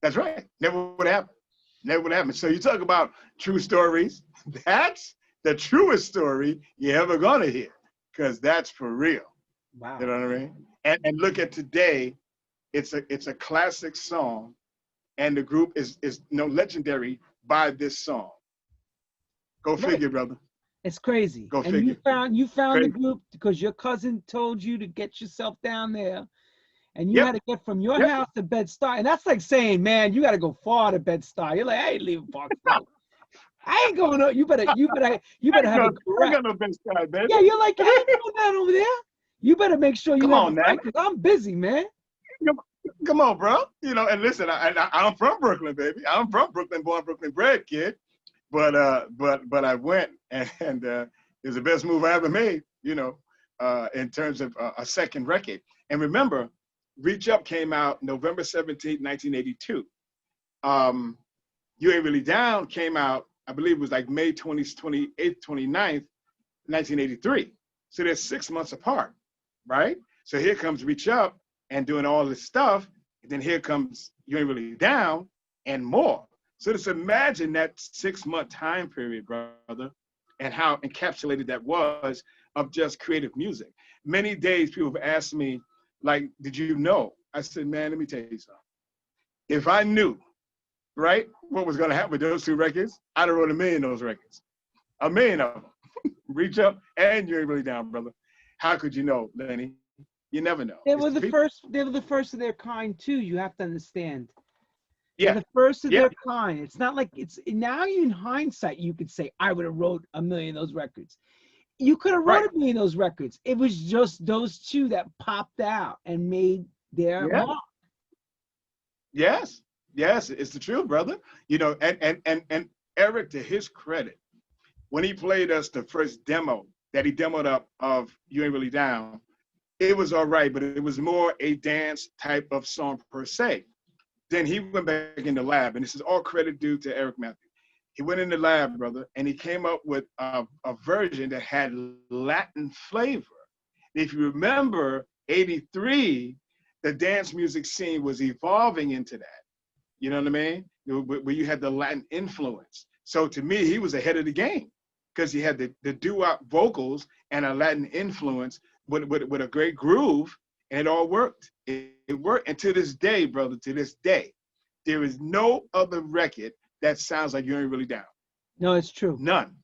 That's right. Never would have happened. Never would have happened. So you talk about true stories. That's the truest story you're ever gonna hear, because that's for real. Wow. You know what I mean? And look at today. It's a classic song, and the group is legendary by this song. Go figure, brother. It's crazy. Go figure. You found the group because your cousin told you to get yourself down there, And you had to get from your house to Bed-Stuy. And that's like saying, man, you got to go far to Bed-Stuy. You're like, I ain't leaving Parksville. I ain't going up. You better have a correct. I got no Bed-Stuy, baby. Yeah, you're like, I ain't doing that over there. You better make sure you have it right, because I'm busy, man. Come on, bro. You know, and listen, I'm from Brooklyn, baby. I'm from Brooklyn, born Brooklyn bred, kid. But I went, and it was the best move I ever made, you know, in terms of a second record. And remember, Reach Up came out November 17th, 1982. You Ain't Really Down came out, I believe it was like May 28th, 29th, 1983. So they're 6 months apart, right? So here comes Reach Up and doing all this stuff. And then here comes You Ain't Really Down and more. So just imagine that 6 month time period, brother, and how encapsulated that was of just creative music. Many days people have asked me, like, did you know? I said, man, let me tell you something. If I knew, right, what was going to happen with those two records, I'd have wrote 1 million of those records. 1 million of them. Reach Up and You Ain't Really Down, brother. How could you know, Lenny? You never know. They were the first of their kind too. You have to understand. Yeah. They're the first of their kind. It's not like it's now in hindsight you could say I would have wrote 1 million of those records. You could have wrote 1 million of those records. It was just those two that popped out and made their mark. Yes, it's the truth, brother. You know, and Eric, to his credit, when he played us the first demo that he demoed up of You Ain't Really Down, it was all right, but it was more a dance type of song per se. Then he went back in the lab, and this is all credit due to Eric Matthew. He went in the lab, brother, and he came up with a version that had Latin flavor. If you remember, 83, the dance music scene was evolving into that. You know what I mean? Where you had the Latin influence. So to me, he was ahead of the game because he had the doo-wop vocals and a Latin influence with a great groove, and it all worked. It worked. And to this day, brother, to this day, there is no other record that sounds like You Ain't Really Down. No, it's true. None.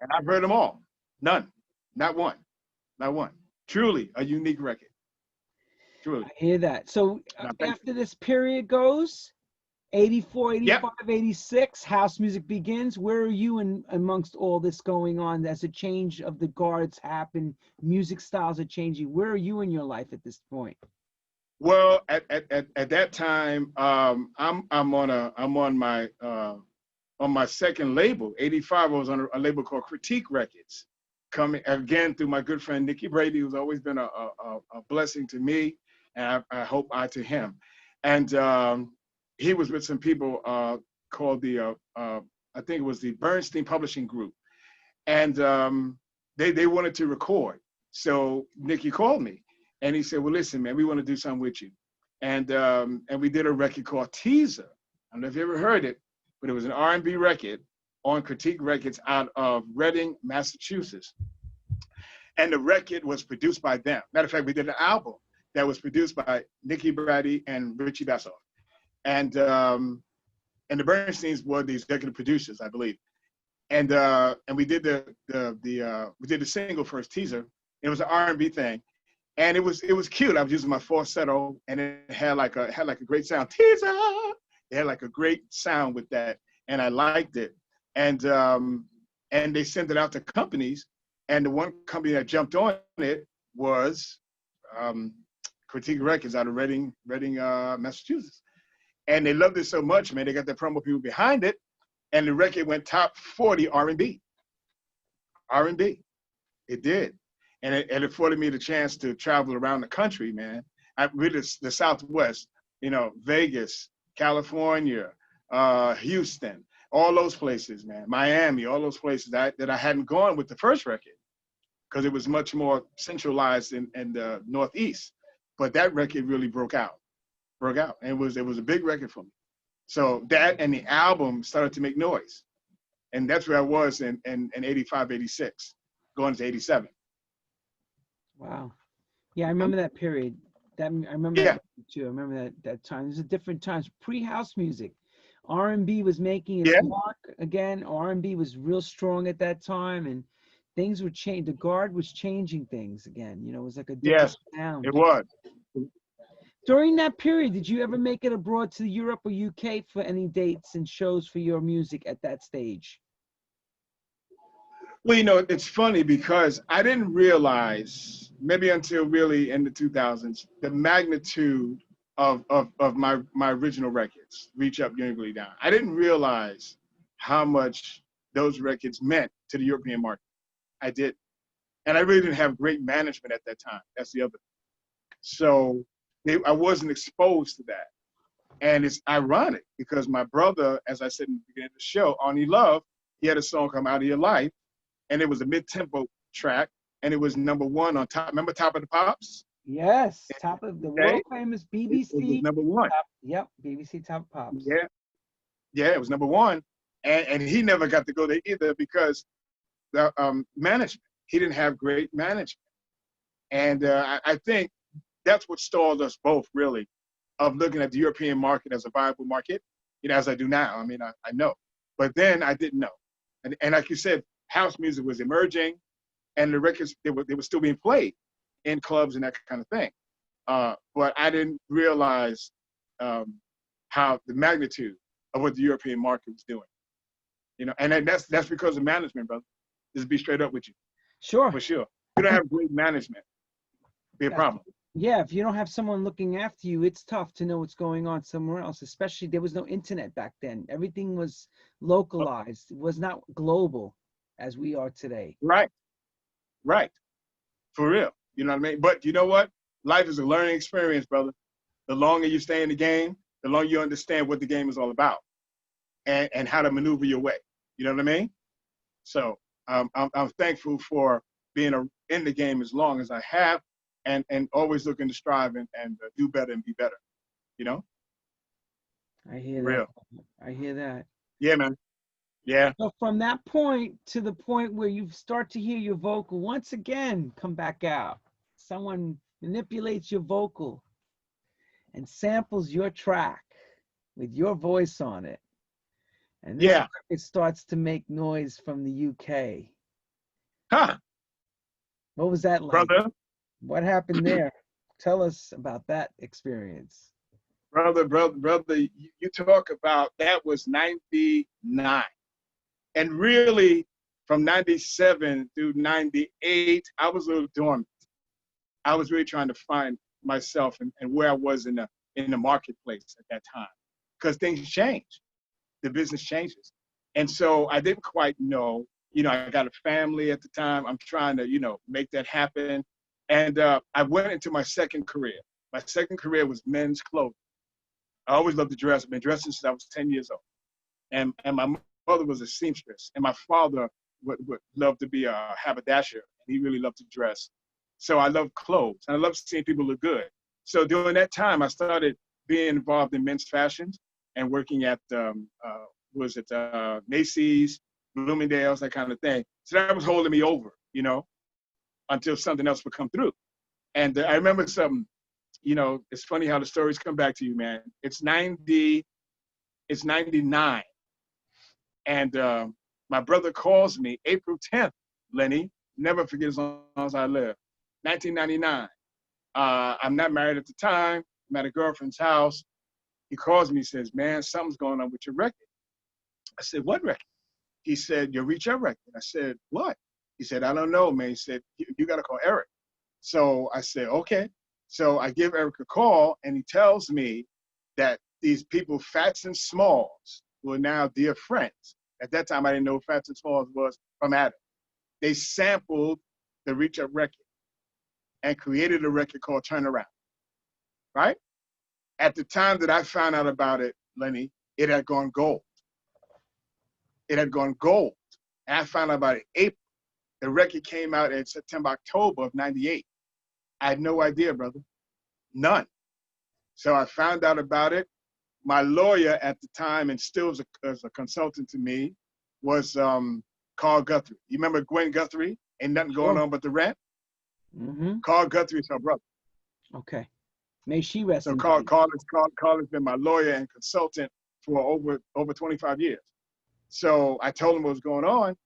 And I've heard them all. None. Not one. Not one. Truly a unique record. Truly. I hear that. So after this period goes, 84, 85, 86, house music begins. Where are you in amongst all this going on as a change of the guards happen, music styles are changing? Where are you in your life at this point? Well, at that time, I'm on my second label. 85, I was on a label called Critique Records, coming again through my good friend Nicky Brady, who's always been a blessing to me, and I hope I to him. And he was with some people called the I think it was the Bernstein Publishing Group, and they wanted to record. So Nicky called me. And he said, well, listen, man, we want to do something with you. And we did a record called Teaser. I don't know if you ever heard it, but it was an R&B record on Critique Records out of Reading, Massachusetts. And the record was produced by them. Matter of fact, we did an album that was produced by Nicky Brady and Richie Bassoff. And the Bernsteins were the executive producers, I believe. And we did the single first, Teaser. It was an R&B thing. And it was cute. I was using my falsetto, and it had like a great sound. Teaser. It had like a great sound with that, and I liked it. And they sent it out to companies, and the one company that jumped on it was Critique Records out of Reading, Massachusetts. And they loved it so much, man. They got their promo people behind it, and the record went top 40 R&B. R&B, it did. And it afforded me the chance to travel around the country, man. I really the Southwest, you know, Vegas, California, Houston, all those places, man. Miami, all those places that I hadn't gone with the first record because it was much more centralized in the Northeast. But that record really broke out. And it was a big record for me. So that and the album started to make noise. And that's where I was in 85, 86, going into 87. Wow. Yeah, I remember that period. I remember that too. I remember that time. There's a different times. Pre-house music. R&B was making its mark again. R&B was real strong at that time, and things were changing. The guard was changing things again. You know, it was like a different sound. It was. During that period, did you ever make it abroad to Europe or UK for any dates and shows for your music at that stage? Well, you know, it's funny because I didn't realize, maybe until really in the 2000s, the magnitude of my original records, Reach Up, Uniquely Down. I didn't realize how much those records meant to the European market. I did. And I really didn't have great management at that time. That's the other thing. So I wasn't exposed to that. And it's ironic because my brother, as I said in the beginning of the show, Arnie Love, he had a song called Out of Your Life, and it was a mid-tempo track, and it was #1 on top. Remember Top of the Pops? Yes, top of the world famous BBC. It was #1. Yep, BBC Top Pops. Yeah, it was #1, and he never got to go there either because the management. He didn't have great management, and I think that's what stalled us both, really, of looking at the European market as a viable market, you know, as I do now. I mean, I know, but then I didn't know, and like you said, house music was emerging, and the records they were still being played in clubs and that kind of thing, but I didn't realize how the magnitude of what the European market was doing, you know, and that's because of management, brother. Just be straight up with you. Sure. For sure. You don't have great management, be a problem. Yeah, if you don't have someone looking after you, it's tough to know what's going on somewhere else, especially there was no internet back then. Everything was localized. It was not global as we are today. Right. For real. You know what I mean? But you know what? Life is a learning experience, brother. The longer you stay in the game, the longer you understand what the game is all about and how to maneuver your way. You know what I mean? So I'm thankful for being in the game as long as I have, and always looking to strive and do better and be better. You know? I hear that. Real. I hear that. Yeah, man. Yeah. So from that point to the point where you start to hear your vocal once again come back out, someone manipulates your vocal and samples your track with your voice on it. And it starts to make noise from the UK. Huh. What was that like? Brother? What happened there? Tell us about that experience. Brother, you talk about, that was 99. And really, from 97 through 98, I was a little dormant. I was really trying to find myself and where I was in the marketplace at that time. Because things change. The business changes. And so I didn't quite know, you know, I got a family at the time. I'm trying to, you know, make that happen. And I went into my second career. My second career was men's clothing. I always loved to dress. I've been dressing since I was 10 years old. And my mother was a seamstress. And my father would love to be a haberdasher. He really loved to dress. So I love clothes. And I love seeing people look good. So during that time, I started being involved in men's fashions and working at, Macy's, Bloomingdale's, that kind of thing. So that was holding me over, you know, until something else would come through. And I remember something, you know, it's funny how the stories come back to you, man. It's 99. And my brother calls me April 10th, Lenny, never forget as long as I live, 1999. I'm not married at the time. I'm at a girlfriend's house. He calls me, says, man, something's going on with your record. I said, what record? He said, your Reach Up record. I said, what? He said, I don't know, man. He said, you got to call Eric. So I said, okay. So I give Eric a call, and he tells me that these people, Fats and Smalls, who are now dear friends. At that time, I didn't know who Fats and Smalls was from Adam. They sampled the Reach Up record and created a record called Turn Around, right? At the time that I found out about it, Lenny, it had gone gold. It had gone gold. And I found out about it in April. The record came out in September, October of 98. I had no idea, brother. None. So I found out about it. My lawyer at the time, and still as a consultant to me, was Carl Guthrie. You remember Gwen Guthrie? Ain't nothing going on but the rent? Mm-hmm. Carl Guthrie is her brother. Okay. May she rest in Carl peace. has been my lawyer and consultant for over 25 years. So I told him what was going on,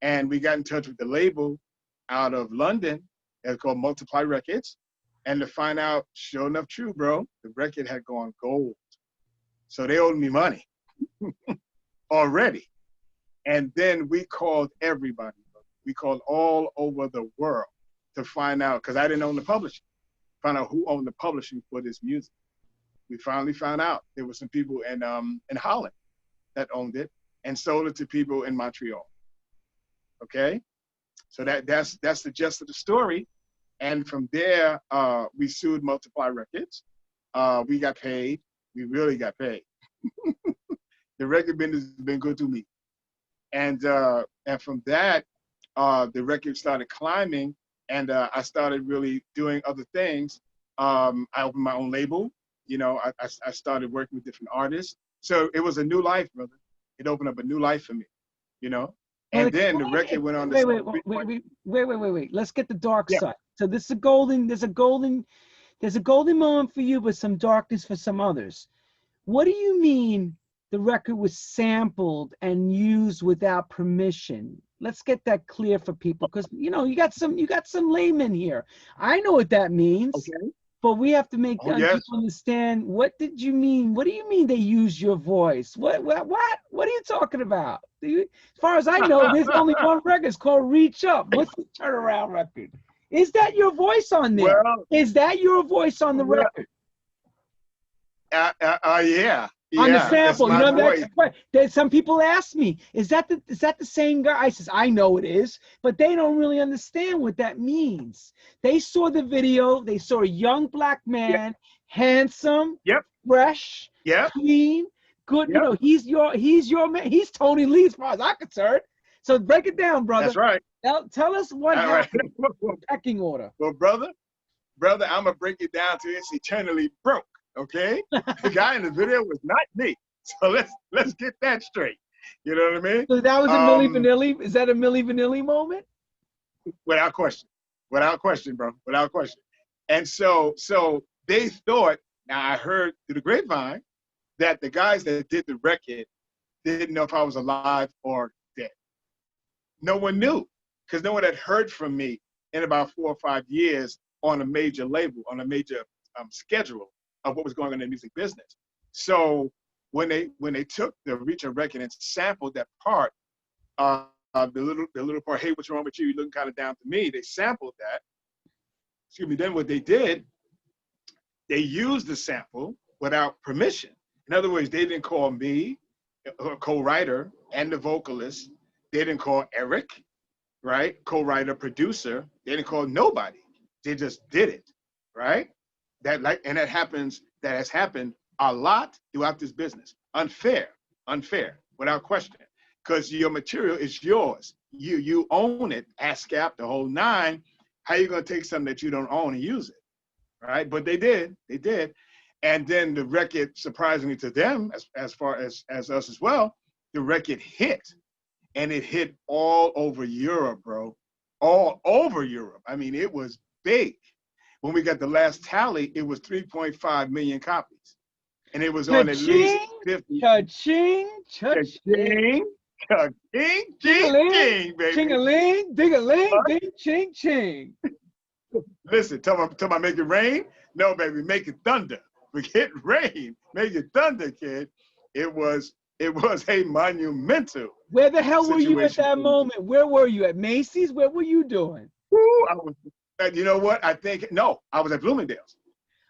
and we got in touch with the label out of London. It's called Multiply Records. And to find out, sure enough, true, bro, the record had gone gold. So they owed me money already. And then we called everybody. We called all over the world to find out, because I didn't own the publishing, find out who owned the publishing for this music. We finally found out there were some people in Holland that owned it and sold it to people in Montreal. Okay, so that's the gist of the story. And from there, we sued Multiply Records. We got paid. We really got paid. The record business has been good to me. And from that, the record started climbing, and I started really doing other things. I opened my own label. You know, I started working with different artists. So it was a new life, brother. It opened up a new life for me, you know? And then the record went on to wait. Let's get the dark side. So this is there's a golden moment for you, but some darkness for some others. What do you mean the record was sampled and used without permission? Let's get that clear for people, because you know you got some laymen here. I know what that means. Okay. But we have to make people understand, what did you mean? What do you mean they use your voice? What are you talking about? As far as I know, there's only one record. It's called Reach Up. What's the turnaround record? Is that your voice on there? Well, is that your voice on the record? Yeah. On the sample, you know, that some people ask me, is that the same guy? I says, I know it is, but they don't really understand what that means. They saw the video, they saw a young black man, handsome, fresh, clean, good. You know, he's your man. He's Toney Lee as far as I'm concerned. So break it down, brother. That's right. Tell us what happened. Pecking order. Well, brother, I'm gonna break it down to it's eternally broke. Okay, the guy in the video was not me. So let's get that straight. You know what I mean? So that was a Milli Vanilli. Is that a Milli Vanilli moment? Without question, bro, without question. And so they thought. Now I heard through the grapevine that the guys that did the record didn't know if I was alive or dead. No one knew, because no one had heard from me in about 4 or 5 years on a major label, on a major schedule of what was going on in the music business. So when they took the Reach a record and sampled that part, the little part, hey, what's wrong with you? You're looking kind of down to me. They sampled that. Excuse me. Then what they did, they used the sample without permission. In other words, they didn't call me, a co-writer, and the vocalist. They didn't call Eric, right? Co-writer, producer. They didn't call nobody. They just did it, right? That has happened a lot throughout this business. Unfair, without question. Because your material is yours. You own it, ASCAP, the whole nine. How you gonna take something that you don't own and use it? Right? But they did. And then the record, surprisingly to them, as far as us as well, the record hit. And it hit all over Europe, bro. All over Europe. I mean, it was big. When we got the last tally, it was 3.5 million copies. And it was on at least 50. Cha-ching, Cha-ching, cha-ching, ching, baby. Ching-a-ling, ding-a-ling, ding, ching, ching. Listen, tell me make it rain? No, baby, make it thunder. Forget rain. Make it thunder, kid. It was a monumental. Where the hell were you at that moment? Where were you? At Macy's? Where were you doing? Ooh, you know what? I was at Bloomingdale's.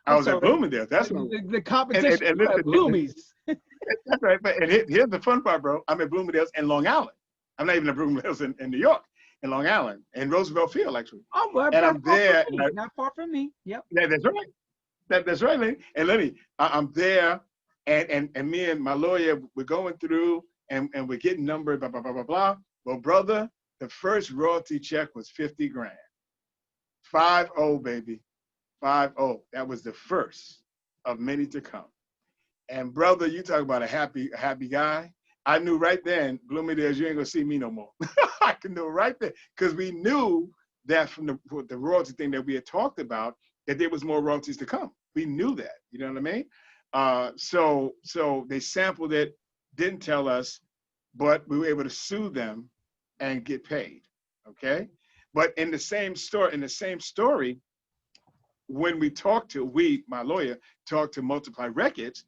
At Bloomingdale's. That's the competition at Bloomies. That's right. And here's the fun part, bro. I'm at Bloomingdale's in Long Island. I'm not even at Bloomingdale's in New York, in Long Island, in Roosevelt Field, actually. Oh, well, and I'm there. Not far from me. Yep. Yeah, that's right. That's right, Lenny. And Lenny, I'm there, and me and my lawyer, we're going through, and we're getting numbered, blah, blah, blah, blah, blah. Well, brother, the first royalty check was 50 grand. 5-0, baby. 5-0. That was the first of many to come. And brother, you talk about a happy guy. I knew right then, Bloomingdale's, you ain't gonna see me no more. I can know right there, because we knew that from the royalty thing that we had talked about, that there was more royalties to come. We knew that, you know what I mean? So they sampled it, didn't tell us, but we were able to sue them and get paid, okay? But in the same story, when we my lawyer talked to Multiply Records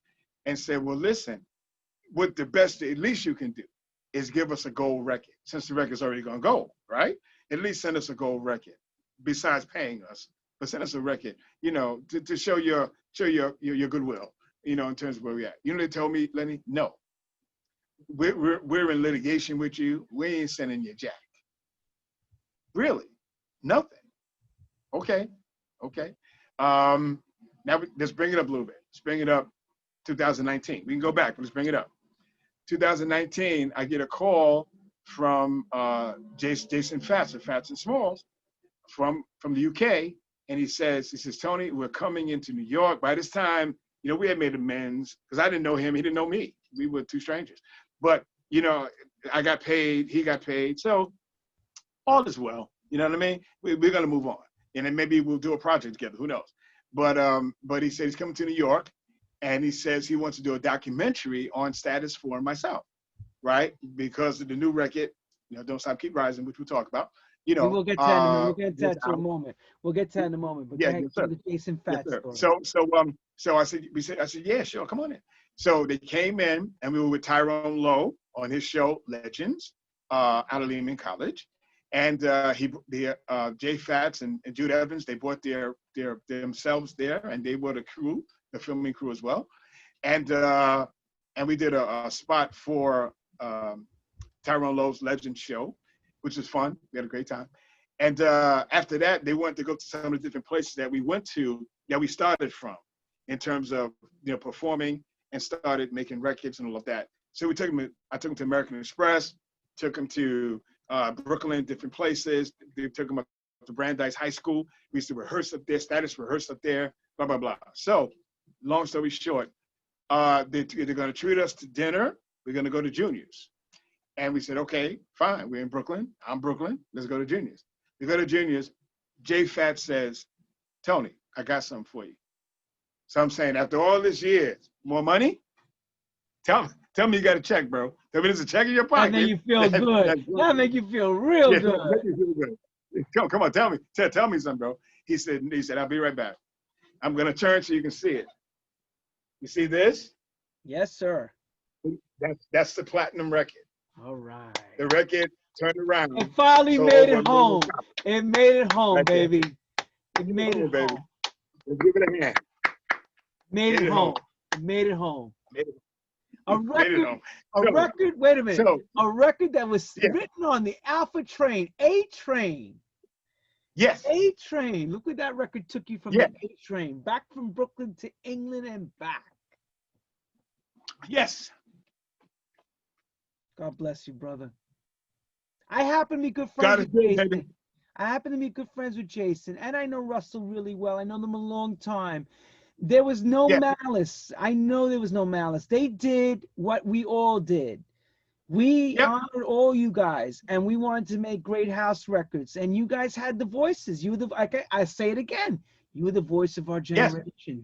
and said, well, listen, what the best, at least you can do is give us a gold record. Since the record's already gone gold, right? At least send us a gold record, besides paying us, but send us a record, you know, to show your goodwill, you know, in terms of where we're at. You know, they told me, Lenny, no, we're in litigation with you. We ain't sending you jack. Really? Nothing. Okay. Now let's bring it up a little bit. Let's bring it up 2019. We can go back, but let's bring it up. 2019, I get a call from Jason Fatts of Fatts and Smalls from the UK, and he says, Toney, we're coming into New York. By this time, you know, we had made amends because I didn't know him, he didn't know me. We were two strangers. But, you know, I got paid, he got paid. So all is well. You know what I mean? We're going to move on. And then maybe we'll do a project together. Who knows? But he said he's coming to New York, and he says he wants to do a documentary on Status 4 and myself, right? Because of the new record, you know, Don't Stop, Keep Rising, which we'll talk about. You know, we'll get to that. We'll get to that in a moment. We'll get to that in a moment. But yeah, go ahead, the Jason Fatts story. So I said, yeah, sure, come on in. So they came in, and we were with Tyrone Lowe on his show Legends out of Lehman College, and Jay Fatts and Jude Evans, they brought themselves there, and they were the crew, the filming crew as well, and we did a spot for Tyrone Lowe's Legends show, which was fun. We had a great time. And after that, they wanted to go to some of the different places that we went to, that we started from, in terms of, you know, performing, and started making records and all of that. So I took them to American Express, took them to Brooklyn, different places. They took them up to Brandeis High School. We used to rehearse up there, Status rehearsed up there, blah, blah, blah. So long story short, they're going to treat us to dinner. We're going to go to Junior's. And we said, okay, fine. We're in Brooklyn. I'm Brooklyn. Let's go to Junior's. We go to Junior's. Jay Fat says, Toney, I got something for you. So I'm saying, after all this years, more money? Tell me you got a check, bro. Tell me there's a check in your pocket. That make you feel good. That make you feel real good. Make you feel good. Come on, tell me. Tell me something, bro. He said, I'll be right back. I'm going to turn so you can see it. You see this? Yes, sir. That's the platinum record. All right. The record turned around. It finally made it home. It made it home, baby. It made it home. Let's give it a hand. Made it home. Made it home. A record, wait a minute. A record that was written on the Alpha Train, A Train. Yes. A Train. Look where that record took you from the A Train, back from Brooklyn to England and back. Yes. God bless you, brother. I happen to be good friends with Jason. I happen to be good friends with Jason, and I know Russell really well. I know them a long time. There was no malice. I know there was no malice. They did what we all did. We honored all you guys, and we wanted to make great house records. And you guys had the voices. You were I say it again. You were the voice of our generation. Yes.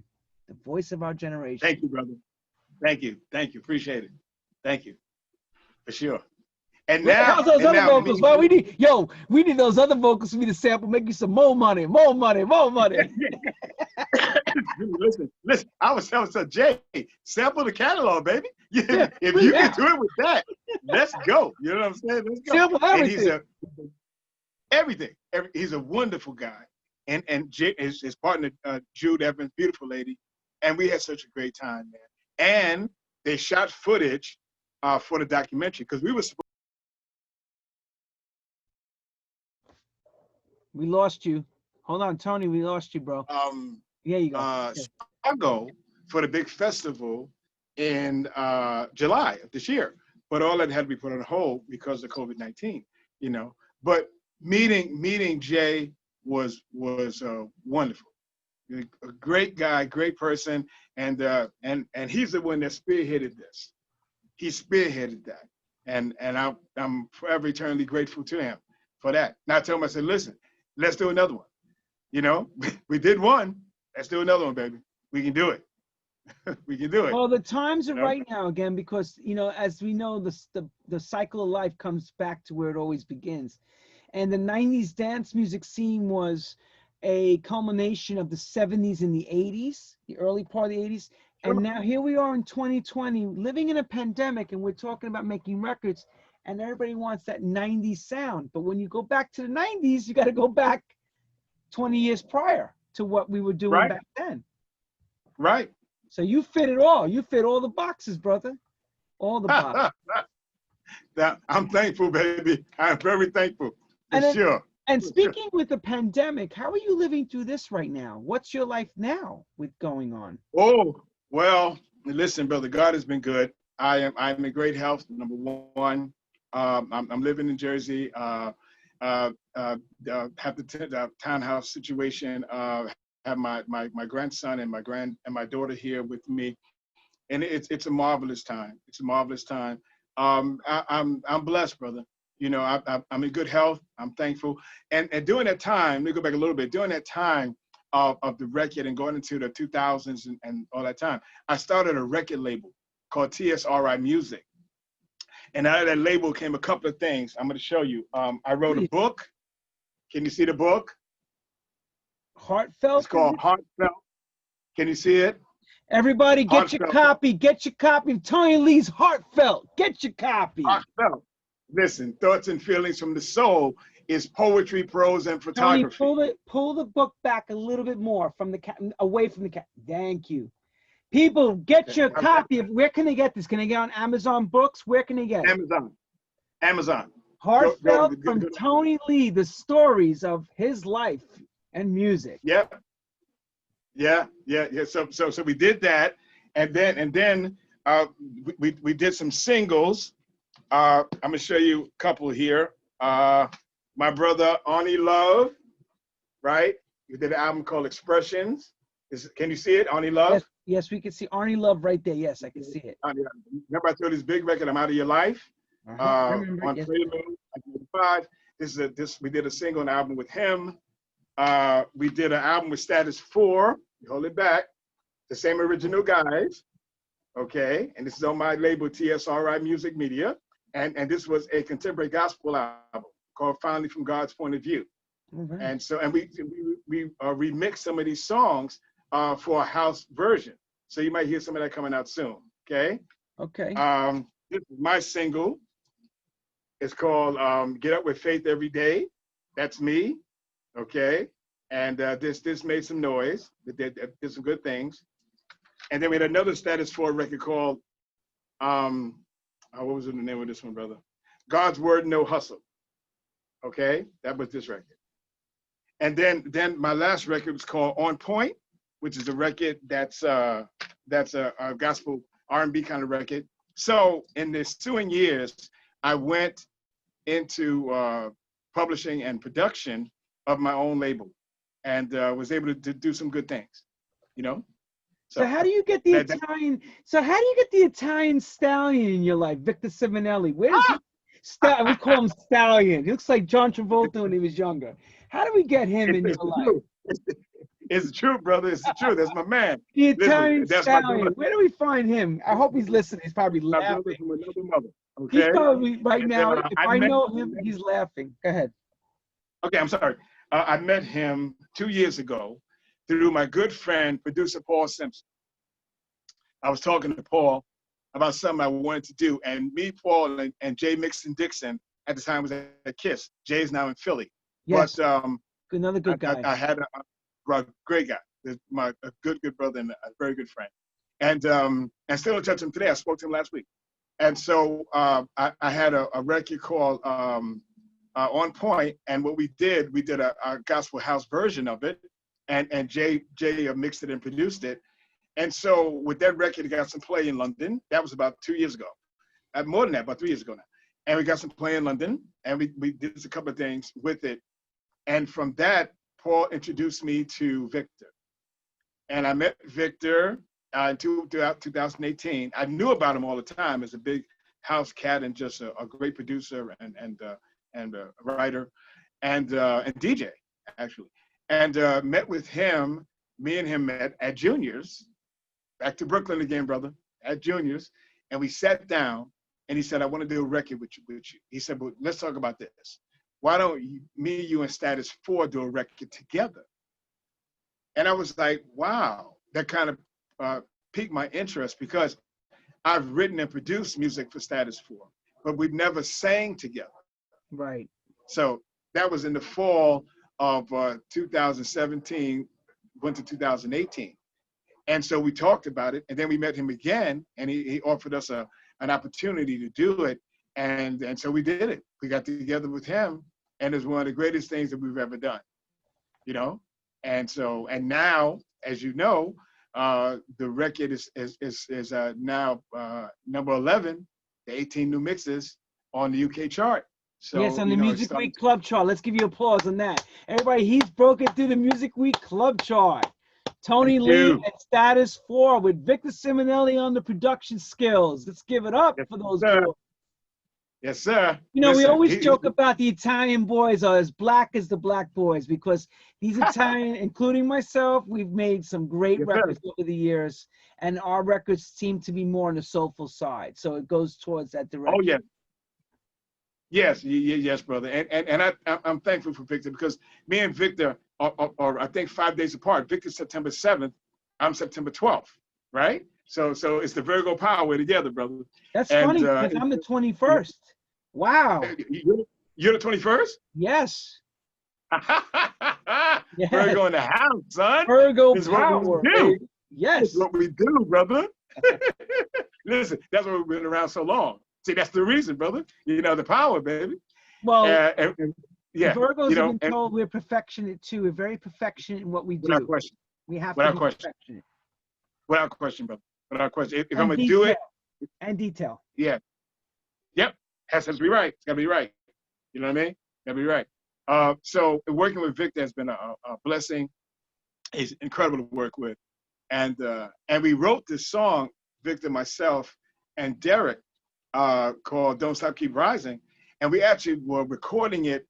The voice of our generation. Thank you, brother. Thank you. Appreciate it. Thank you. For sure. And now, those other vocals? Well, we need those other vocals for me to sample, make you some more money. Listen. I was telling Jay, sample the catalog, baby. If you can do it with that, let's go. You know what I'm saying? Let's go. Sample everything. Everything. He's a wonderful guy, and his partner Jude Evans, beautiful lady, and we had such a great time, man. And they shot footage for the documentary because we were supposed. We lost you. Hold on, Toney. We lost you, bro. Yeah, you go. Chicago for the big festival in July of this year, but all that had to be put on hold because of COVID-19. You know, but meeting Jay was wonderful. A great guy, great person, and he's the one that spearheaded this. He spearheaded that, and I'm forever eternally grateful to him for that. Now I told him, I said, listen, let's do another one. You know, we did one. Let's do another one, baby. We can do it. We can do it. Well, the times are right now again because, you know, as we know, the cycle of life comes back to where it always begins. And the 90s dance music scene was a culmination of the 70s and the 80s, the early part of the 80s. Sure. And now here we are in 2020, living in a pandemic, and we're talking about making records, and everybody wants that 90s sound. But when you go back to the 90s, you got to go back 20 years prior to what we were doing back then. Right. So you fit it all. You fit all the boxes, brother. All the boxes. I'm thankful, baby. I'm very thankful. Sure. And speaking with the pandemic, how are you living through this right now? What's your life now with going on? Oh, well, listen, brother, God has been good. I'm in great health, number one. I'm living in Jersey. Have the townhouse situation. Have my grandson and my daughter here with me, and it's a marvelous time. It's a marvelous time. I'm blessed, brother. You know, I'm in good health. I'm thankful. And during that time, let me go back a little bit. During that time of the record and going into the 2000s and all that time, I started a record label called TSRI Music. And out of that label came a couple of things. I'm going to show you. I wrote a book. Can you see the book? Heartfelt. It's called Heartfelt. Can you see it? Everybody get your copy. Get your copy of Toney Lee's Heartfelt. Get your copy. Heartfelt. Listen, thoughts and feelings from the soul is poetry, prose, and photography. Tony, pull the book back a little bit more from the away from the cat. Thank you. People, get your copy of. Where can they get this? Can they get on Amazon Books? Where can they get it? Amazon. Heartfelt from Toney Lee, the stories of his life and music. Yeah. So we did that, and then we did some singles. I'm gonna show you a couple here. My brother Arnie Love, right? We did an album called Expressions. Can you see it, Arnie Love? Yes, we can see Arnie Love right there. Yes, I can see it. Remember I told this big record, I'm Out of Your Life. On Prelude, 1985. We did a single and album with him. We did an album with Status 4. Hold it back. The same original guys. Okay, and this is on my label TSRI Music Media. And this was a contemporary gospel album called Finally From God's Point of View. Right. And so, and we remixed some of these songs for a house version. So you might hear some of that coming out soon. Okay. Okay. This is my single. It's called Get Up With Faith Every Day. That's me. Okay. And this made some noise. It did some good things. And then we had another Status 4 record called what was the name of this one, brother? God's Word, No Hustle. Okay, that was this record. And then my last record was called On Point, which is a record that's a gospel R&B kind of record. So in the ensuing years, I went into publishing and production of my own label, and was able to do some good things, you know. So how do you get the Italian? So how do you get the Italian stallion in your life, Victor Simonelli? Where's we call him Stallion. He looks like John Travolta when he was younger. How do we get him in your life? It's true, brother. It's true. That's my man. The Italian stallion. Where do we find him? I hope he's listening. He's probably laughing. From another mother. Okay. He's probably right now. If I know him, he's laughing. Go ahead. Okay, I'm sorry. I met him 2 years ago through my good friend, producer Paul Simpson. I was talking to Paul about something I wanted to do, and me, Paul, and Jay Mixon Dixon at the time was at KISS. Jay's now in Philly. Yes. But another good guy. I had a great guy, a good brother and a very good friend, and still in touch with him today. I spoke to him last week, and so I had a record called On Point, and what we did a gospel house version of it. And Jay mixed it and produced it. And so with that record, it got some play in London. That was about 2 years ago. More than that, about 3 years ago now. And we got some play in London, and we did a couple of things with it. And from that, Paul introduced me to Victor. And I met Victor throughout 2018. I knew about him all the time as a big house cat and just a great producer and a writer and DJ, actually. And met with him. Me and him met at Junior's, back to Brooklyn again, brother, at Junior's. And we sat down, and he said, I want to do a record with you. He said, but let's talk about this. Why don't me, you, and Status 4 do a record together? And I was like, wow, that kind of piqued my interest because I've written and produced music for Status 4, but we've never sang together. Right. So that was in the fall of 2017, went to 2018. And so we talked about it, and then we met him again, and he offered us an opportunity to do it. And so we did it. We got together with him, and it's one of the greatest things that we've ever done, you know? And so, and now, as you know, the record is now number 11, the 18 new mixes on the UK chart. So, yes, on the Music Week Club chart. Let's give you applause on that. Everybody, he's broken through the Music Week Club chart. Toney Lee and Status 4 with Victor Simonelli on the production skills. Let's give it up for those boys. Yes, sir. You know, we always joke about the Italian boys are as black as the black boys because these Italian, including myself, we've made some great records over the years, and our records seem to be more on the soulful side. So it goes towards that direction. Oh, yeah. Yes, brother. And I'm thankful for Victor because me and Victor are I think 5 days apart. Victor's September 7th, I'm September 12th, right? So it's the Virgo power. We're together, brother. That's funny because I'm the 21st. Wow. You're the 21st? Yes. Yes. Virgo in the house, son. Virgo power. Yes. That's what we do, brother. Listen, that's why we've been around so long. See, that's the reason, brother. You know, the power, baby. Well, yeah. Virgos have been told we're perfectionate too. We're very perfectionient in what we do. Without question. We have to be perfectionate. Without question, brother. Without question. If I'm going to do it. And detail. Yeah. Yep. Has to be right. It's got to be right. You know what I mean? Got to be right. So working with Victor has been a blessing. He's incredible to work with. And we wrote this song, Victor, myself, and Derek, called Don't Stop Keep Rising. And we actually were recording it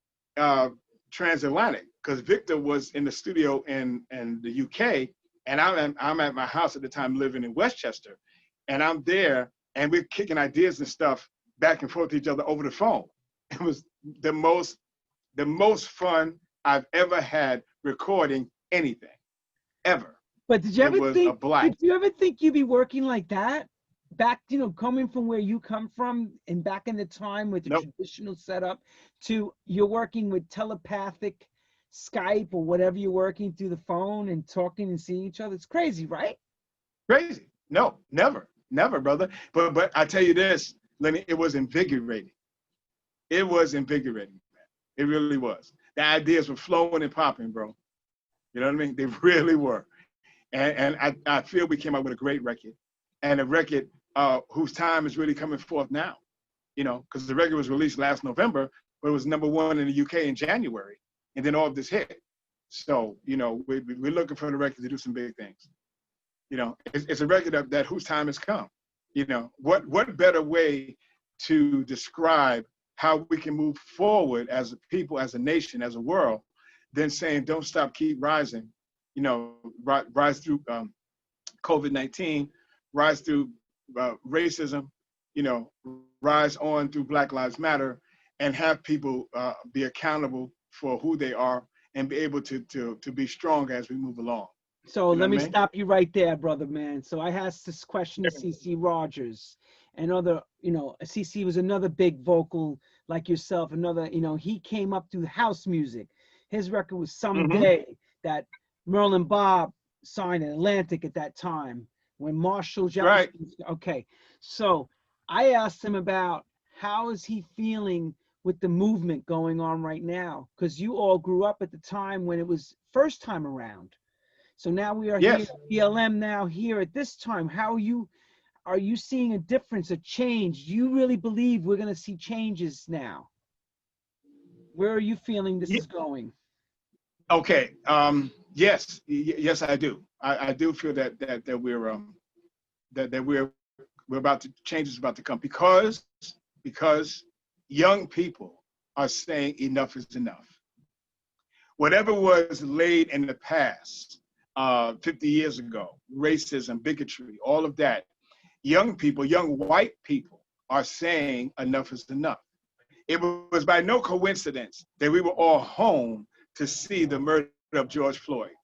transatlantic because Victor was in the studio in the UK, and I'm at my house at the time living in Westchester, and I'm there, and we're kicking ideas and stuff back and forth to each other over the phone. It was the most fun I've ever had recording anything, ever. But did you ever think you'd be working like that? Back, you know, coming from where you come from and back in the time with the traditional setup to you're working with telepathic Skype or whatever you're working through the phone and talking and seeing each other. It's crazy, right? Crazy. No, never, brother. But I tell you this, Lenny, it was invigorating. It was invigorating, man. It really was. The ideas were flowing and popping, bro. You know what I mean? They really were. And I feel we came up with a great record. And a record whose time is really coming forth now, you know, because the record was released last November, but it was #1 in the UK in January, and then all of this hit. So, you know, we're looking for the record to do some big things. You know, it's a record that whose time has come. You know, what better way to describe how we can move forward as a people, as a nation, as a world, than saying, don't stop, keep rising. You know, rise through COVID-19, rise through racism, you know, rise on through Black Lives Matter, and have people be accountable for who they are and be able to be strong as we move along. So let me stop you right there, brother, man. So I asked this question to CC Rogers and other, you know, CC was another big vocal like yourself, another, you know, he came up through house music. His record was Someday that Merlin Bob signed in Atlantic at that time when Marshall Jefferson. Right. Okay, so I asked him about how is he feeling with the movement going on right now, because you all grew up at the time when it was first time around. So now we are here, BLM now here at this time. How are you seeing a difference, a change? Do you really believe we're going to see changes now? Where are you feeling this is going? Okay. Yes, I do. I do feel that we're about to change is about to come because young people are saying enough is enough. Whatever was laid in the past, 50 years ago, racism, bigotry, all of that, young people, young white people are saying enough is enough. It was by no coincidence that we were all home to see the murder of George Floyd.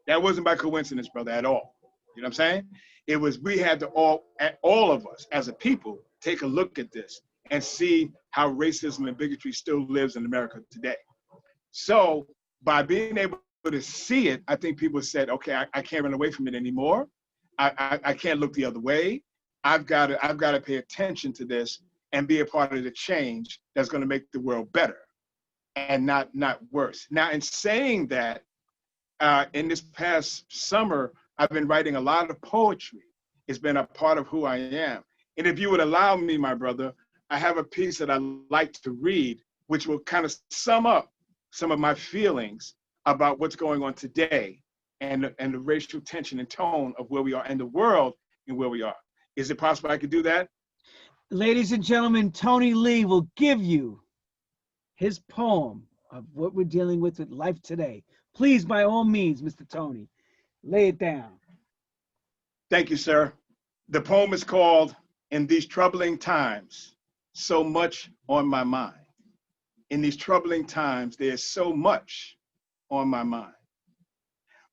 That wasn't by coincidence, brother, at all. You know what I'm saying? It was, we had to all of us as a people take a look at this and see how racism and bigotry still lives in America today. So by being able to see it, I think people said, okay, I can't run away from it anymore. I can't look the other way. I've got to pay attention to this and be a part of the change that's going to make the world better and not worse. Now, in saying that, in this past summer, I've been writing a lot of poetry. It's been a part of who I am. And if you would allow me, my brother, I have a piece that I like to read, which will kind of sum up some of my feelings about what's going on today and the racial tension and tone of where we are in the world and where we are. Is it possible I could do that? Ladies and gentlemen, Toney Lee will give you his poem of what we're dealing with life today. Please, by all means, Mr. Toney, lay it down. Thank you, sir. The poem is called In These Troubling Times, So Much on My Mind. In these troubling times, there's so much on my mind.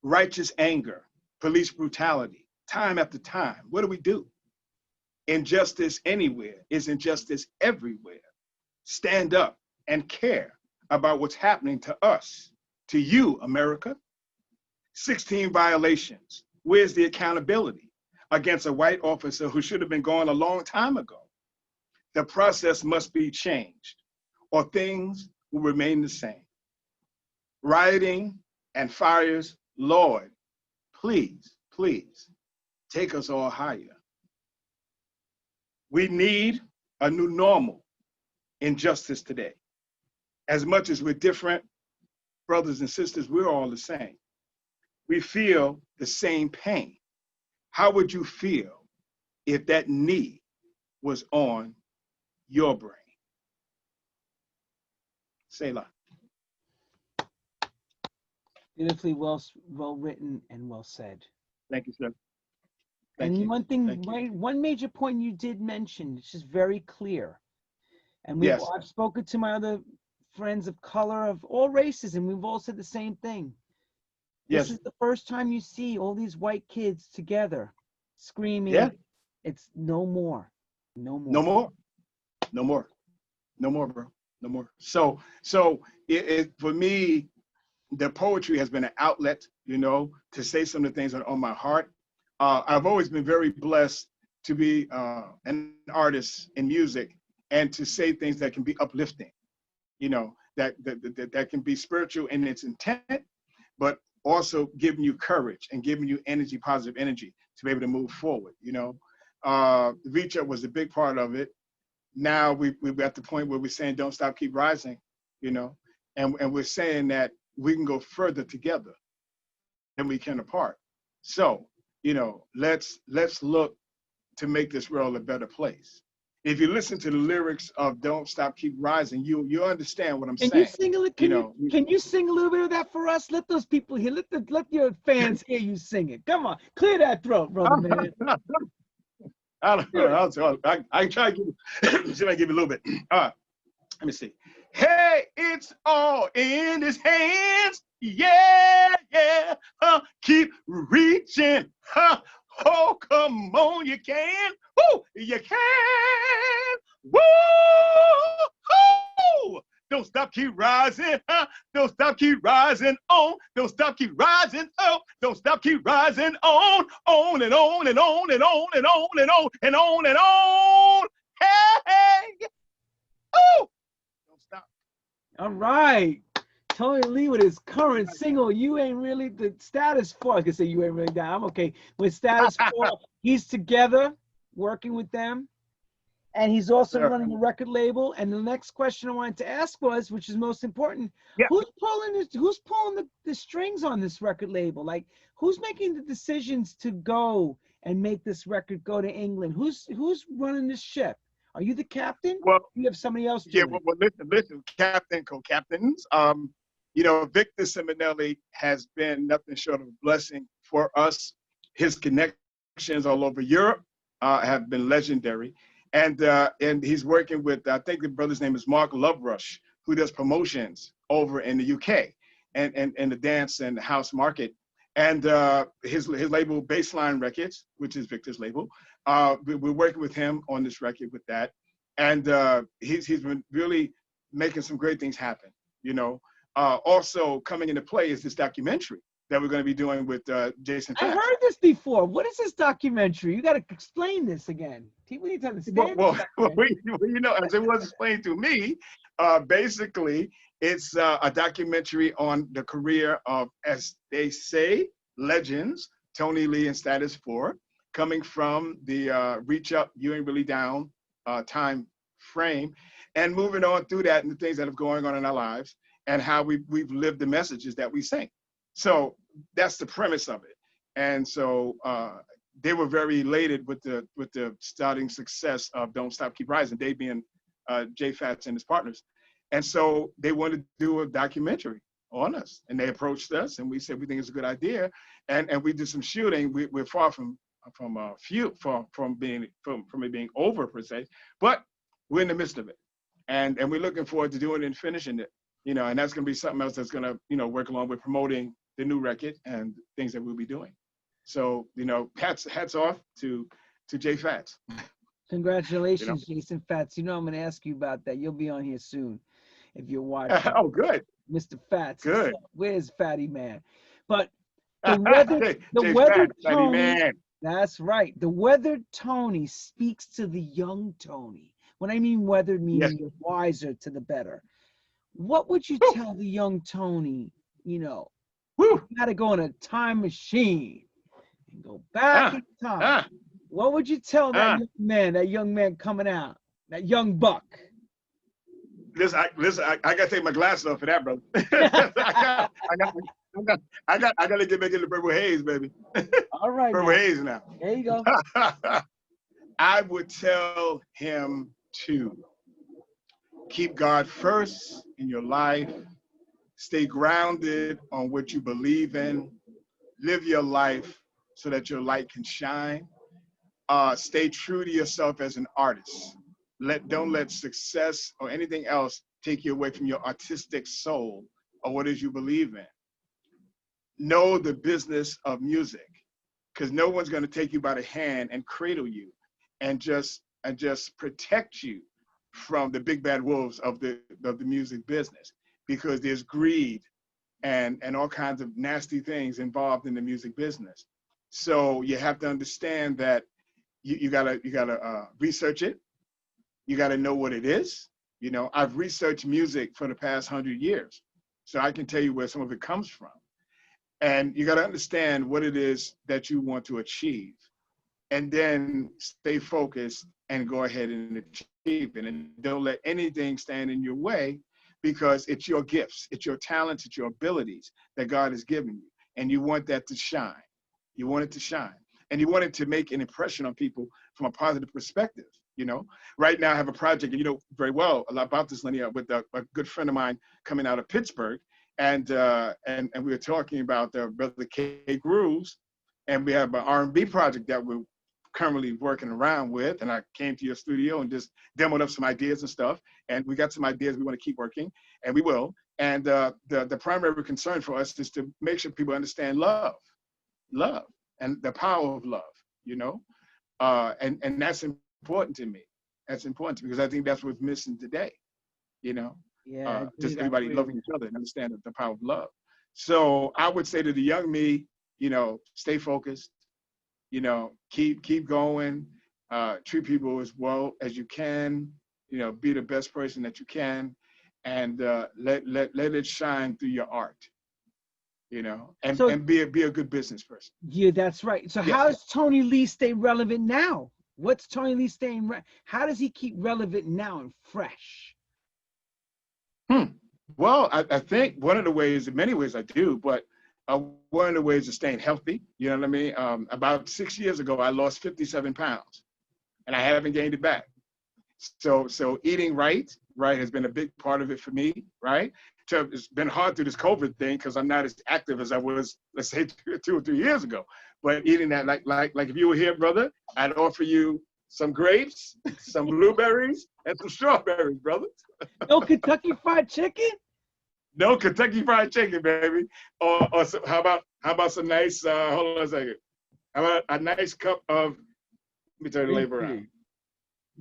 Righteous anger, police brutality, time after time. What do we do? Injustice anywhere is injustice everywhere. Stand up and care about what's happening to us, to you, America. 16 violations. Where's the accountability against a white officer who should have been gone a long time ago? The process must be changed, or things will remain the same. Rioting and fires, Lord, please, please, take us all higher. We need a new normal in justice today. As much as we're different, brothers and sisters, we're all the same. We feel the same pain. How would you feel if that knee was on your brain? Selah. Beautifully well written and well said. Thank you, sir. And one thing, one major point you did mention, which is very clear. And I've spoken to my other friends of color of all races, and we've all said the same thing. This is the first time you see all these white kids together screaming. Yeah. It's no more. No more. No more. No more. No more, bro. No more. So for me, the poetry has been an outlet, you know, to say some of the things that are on my heart. I've always been very blessed to be an artist in music and to say things that can be uplifting, you know, that can be spiritual in its intent, but also giving you courage and giving you energy, positive energy to be able to move forward, you know. Reach Up was a big part of it. Now we're at the point where we're saying, don't stop, keep rising, you know, and we're saying that we can go further together than we can apart. So, you know, let's look to make this world a better place. If you listen to the lyrics of Don't Stop, Keep Rising, you understand what I'm saying. Can you sing a little? Can you sing a little bit of that for us? Let those people hear. Let your fans hear you sing it. Come on, clear that throat, brother, man. I don't know. I can try to give, see if I give you a little bit. Let me see. Hey, it's all in his hands. Yeah, yeah. Keep reaching. Oh, come on, you can. Woo, you can. Woo! Don't stop, keep rising. Don't stop, keep rising on. Don't stop, keep rising up. Don't stop, keep rising on and on and on and on and on and on and on and on. Hey, oh, don't stop. All right. Toney Lee with his current single, You Ain't Really the Status Quo. I could say You Ain't Really Down. I'm okay. With Status Quo, he's together, working with them. And he's also running a record label. And the next question I wanted to ask was, which is most important, who's pulling the strings on this record label? Like, who's making the decisions to go and make this record go to England? Who's running this ship? Are you the captain? Well, you have somebody else. Well, listen, captain, co-captains. You know, Victor Simonelli has been nothing short of a blessing for us. His connections all over Europe have been legendary. And he's working with, I think the brother's name is Mark Loverush, who does promotions over in the UK and the dance and the house market. And his label, Baseline Records, which is Victor's label, we're working with him on this record with that. And he's been really making some great things happen, you know. Also coming into play is this documentary that we're going to be doing with Jason Fats. I heard this before. What is this documentary? You got to explain this again. People need to understand. Well, you know, as it was explained to me, basically, it's a documentary on the career of, as they say, legends, Toney Lee and Status 4, coming from the Reach Up, You Ain't Really Down time frame, and moving on through that and the things that are going on in our lives and how we've lived the messages that we sing. So that's the premise of it. And so they were very elated with the starting success of Don't Stop, Keep Rising, they being Jay Fats and his partners. And so they wanted to do a documentary on us, and they approached us, and we said we think it's a good idea, and we did some shooting. We're far from it being over per se, but we're in the midst of it, and we're looking forward to doing it and finishing it, you know. And that's going to be something else that's going to, you know, work along with promoting the new record and things that we'll be doing. So, you know, hats off to Jay Fats. Congratulations, you know? Jason Fats. You know, I'm going to ask you about that. You'll be on here soon if you're watching. Oh, good. Mr. Fats. Good. Where's Fatty Man? But the weather Toney, that's right. The weathered Toney speaks to the young Toney. When I mean weathered, meaning you're wiser to the better. What would you tell the young Toney, you know, you got to go in a time machine and go back in time. What would you tell that young man coming out, that young buck? Listen, I got to take my glasses off for that, brother. I got to get back into Purple Haze, baby. All right, Purple Haze now. There you go. I would tell him to keep God first in your life. Stay grounded on what you believe in. Live your life so that your light can shine. Stay true to yourself as an artist. Don't let success or anything else take you away from your artistic soul or what it is you believe in. Know the business of music, because no one's going to take you by the hand and cradle you and just protect you from the big bad wolves of the music business, because there's greed and all kinds of nasty things involved in the music business. So you have to understand that you gotta research it. You gotta know what it is. You know, I've researched music for the past 100 years, so I can tell you where some of it comes from. And you gotta understand what it is that you want to achieve, and then stay focused and go ahead and achieve it. And don't let anything stand in your way, because it's your gifts, it's your talents, it's your abilities that God has given you. And you want that to shine. You want it to shine. And you want it to make an impression on people from a positive perspective. You know, right now I have a project, and you know very well about this, Lenny, with a good friend of mine coming out of Pittsburgh. And we were talking about Brother K. Grooves, and we have an R&B project that we're currently working around with. And I came to your studio and just demoed up some ideas and stuff. And we got some ideas we want to keep working, and we will. And the primary concern for us is to make sure people understand love, and the power of love, you know? And that's important to me. That's important to me, because I think that's what's missing today, you know? Yeah, just everybody loving each other and understanding the power of love. So I would say to the young me, you know, stay focused, you know, keep going, treat people as well as you can, you know, be the best person that you can, and let it shine through your art, you know, and be a good business person. Yeah, that's right. So how does Toney Lee stay relevant now? What's Toney Lee staying? How does he keep relevant now and fresh? Well, I think one of the ways, in many ways I do, but one of the ways is staying healthy. You know what I mean? About 6 years ago, I lost 57 pounds, and I haven't gained it back. So eating right has been a big part of it for me, right? So it's been hard through this COVID thing, because I'm not as active as I was, let's say, 2 or 3 years ago. But eating that, like if you were here, brother, I'd offer you some grapes, some blueberries, and some strawberries, brother. No Kentucky Fried Chicken? No Kentucky Fried Chicken, baby. Or so, how about some nice? Hold on a second. How about a nice cup of? Let me turn the label around.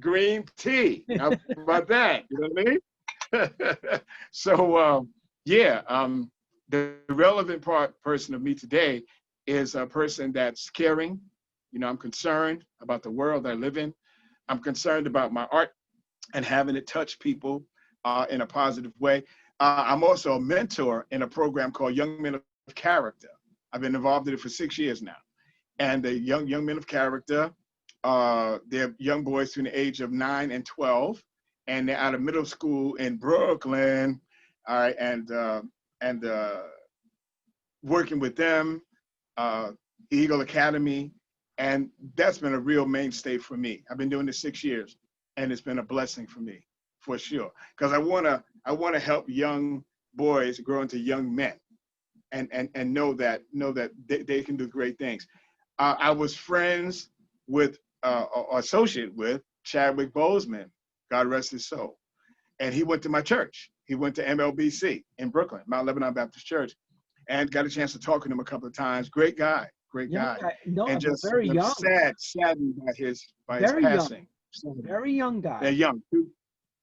Green tea. How about that? You know what I mean? So yeah, the relevant person of me today is a person that's caring. You know, I'm concerned about the world I live in. I'm concerned about my art and having it touch people in a positive way. I'm also a mentor in a program called Young Men of Character. I've been involved in it for 6 years now. And the young men of character, they're young boys between the age of 9 and 12, and they're out of middle school in Brooklyn. All right, and working with them, Eagle Academy, and that's been a real mainstay for me. I've been doing this 6 years, and it's been a blessing for me, for sure. Because I wanna help young boys grow into young men, and know that they can do great things. I was friends with or associated with Chadwick Boseman, God rest his soul, and he went to my church. He went to MLBC in Brooklyn, Mount Lebanon Baptist Church, and got a chance to talk to him a couple of times. Great guy. No, And just very young. saddened by his Very passing. Young. Very young guy. They're young,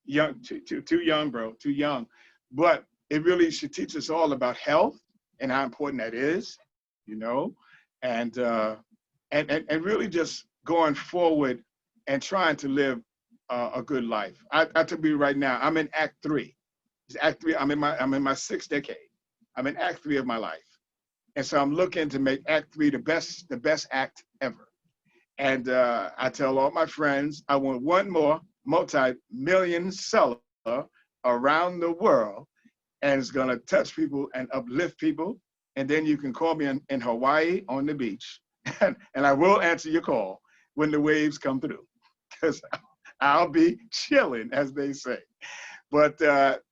too young, bro, too young. But it really should teach us all about health and how important that is, you know, and really just going forward and trying to live a good life. I tell you right now, I'm in Act 3. It's Act 3. I'm in my 6th decade. I'm in Act 3 of my life. And so I'm looking to make Act 3 the best act ever. And I tell all my friends, I want one more multi-million seller around the world, and it's gonna touch people and uplift people. And then you can call me in Hawaii on the beach, and I will answer your call when the waves come through, because I'll be chilling, as they say. But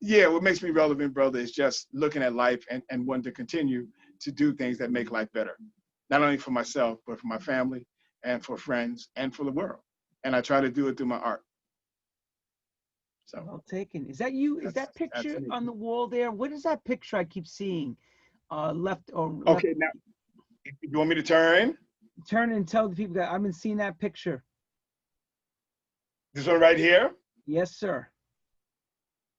yeah, what makes me relevant, brother, is just looking at life and wanting to continue to do things that make life better, not only for myself, but for my family and for friends and for the world. And I try to do it through my art. So well taken. Is that you? Is that picture on the wall there? What is that picture I keep seeing? Left or left? Okay, now you want me to turn? Turn and tell the people that I've been seeing that picture. This one right here? Yes, sir.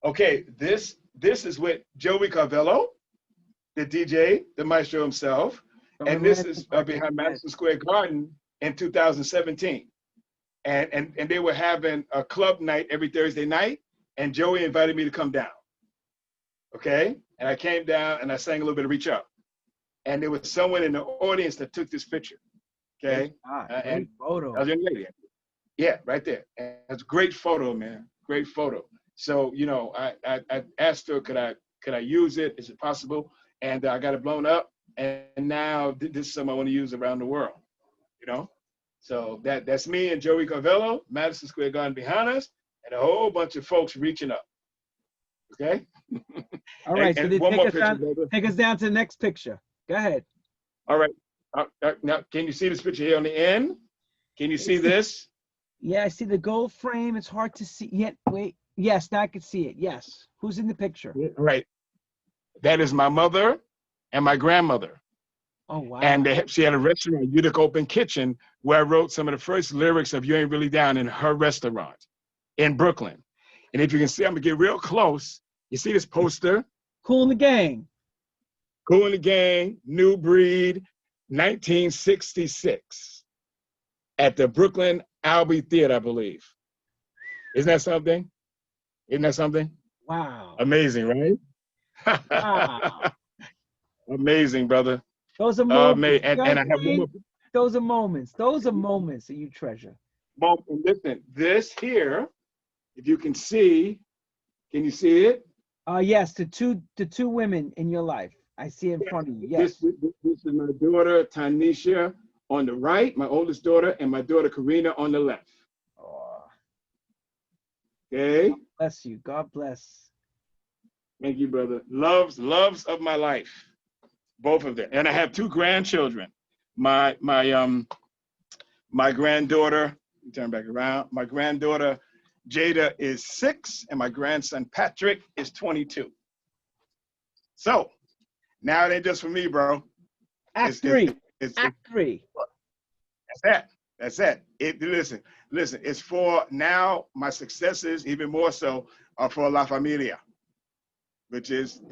Okay, this is with Joey Cavello, the DJ, the maestro himself. And this is behind Madison Square Garden in 2017. And they were having a club night every Thursday night, and Joey invited me to come down. Okay? And I came down and I sang a little bit of Reach Up. And there was someone in the audience that took this picture. Okay? Great photo. That was a young lady. Yeah, right there. And it's a great photo, man. Great photo. So, you know, I asked her, could I use it? Is it possible? And I got it blown up. And now this is something I want to use around the world, you know? So that's me and Joey Cavello, Madison Square Garden behind us, and a whole bunch of folks reaching up. Okay? All right, so take us down to the next picture. Go ahead. All right. Now, can you see this picture here on the end? Can you see this? Yeah, I see the gold frame. It's hard to see. Yet, wait. Yes, now I can see it. Yes. Who's in the picture? Right. That is my mother and my grandmother. Oh, wow. And she had a restaurant, Utica Open Kitchen, where I wrote some of the first lyrics of You Ain't Really Down in her restaurant in Brooklyn. And if you can see, I'm going to get real close. You see this poster? Kool and the Gang. Kool and the Gang, New Breed, 1966. At the Brooklyn Albee Theater, I believe. Isn't that something? Isn't that something? Wow. Amazing, right? Wow. Amazing, brother. Those are moments. And I have one more. Those are moments. Those are moments that you treasure. Well, listen, this here, if you can see, can you see it? Yes, the two women in your life. I see it in front of you. Yes. This is my daughter, Tanisha, on the right, my oldest daughter, and my daughter, Karina, on the left. Oh. Okay. God bless you. God bless. Thank you, brother. Loves of my life. Both of them. And I have 2 grandchildren. My granddaughter, turn back around. My granddaughter, Jada, is 6, and my grandson, Patrick, is 22. So now it ain't just for me, bro. Act three. It's Act three. That's it. Listen. It's for now. My successes, even more so, are for La Familia, which is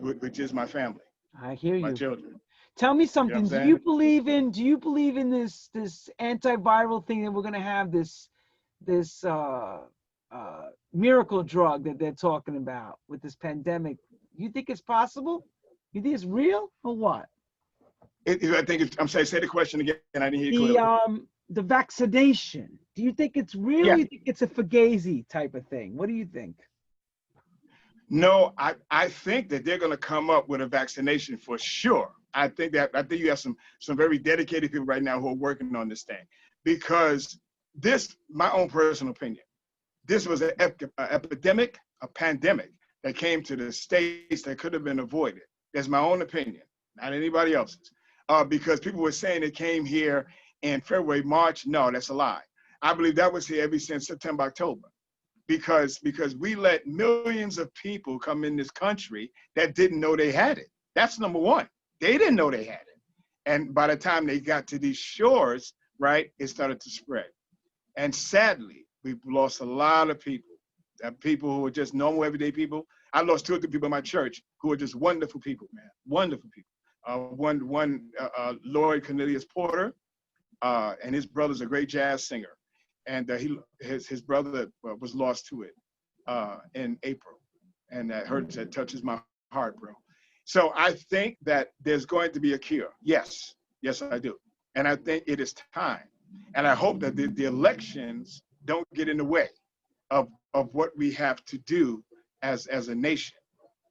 my family. I hear you. My children. Tell me something. You know Do you believe in this antiviral thing that we're gonna have this miracle drug that they're talking about with this pandemic? You think it's possible? You think it's real or what? I think it's. I'm sorry. Say the question again. I didn't hear you clearly. The vaccination. Do you think it's real? Yeah. Or you think it's a fugazi type of thing? What do you think? No, I think that they're going to come up with a vaccination for sure. I think you have some very dedicated people right now who are working on this thing, because this, my own personal opinion, this was an epidemic, a pandemic that came to the States that could have been avoided. That's my own opinion, not anybody else's. Because people were saying it came here in February, March. No, that's a lie. I believe that was here ever since September, October. Because we let millions of people come in this country that didn't know they had it. That's number one. They didn't know they had it. And by the time they got to these shores, right, it started to spread. And sadly, we've lost a lot of people. People who are just normal, everyday people. I lost 2 or 3 people in my church who are just wonderful people, man. Wonderful people. Lloyd Cornelius Porter, and his brother's a great jazz singer. And his brother was lost to it in April, and that touches my heart, bro. So I think that there's going to be a cure. Yes, I do, and I think it is time, and I hope that the elections don't get in the way of what we have to do as a nation.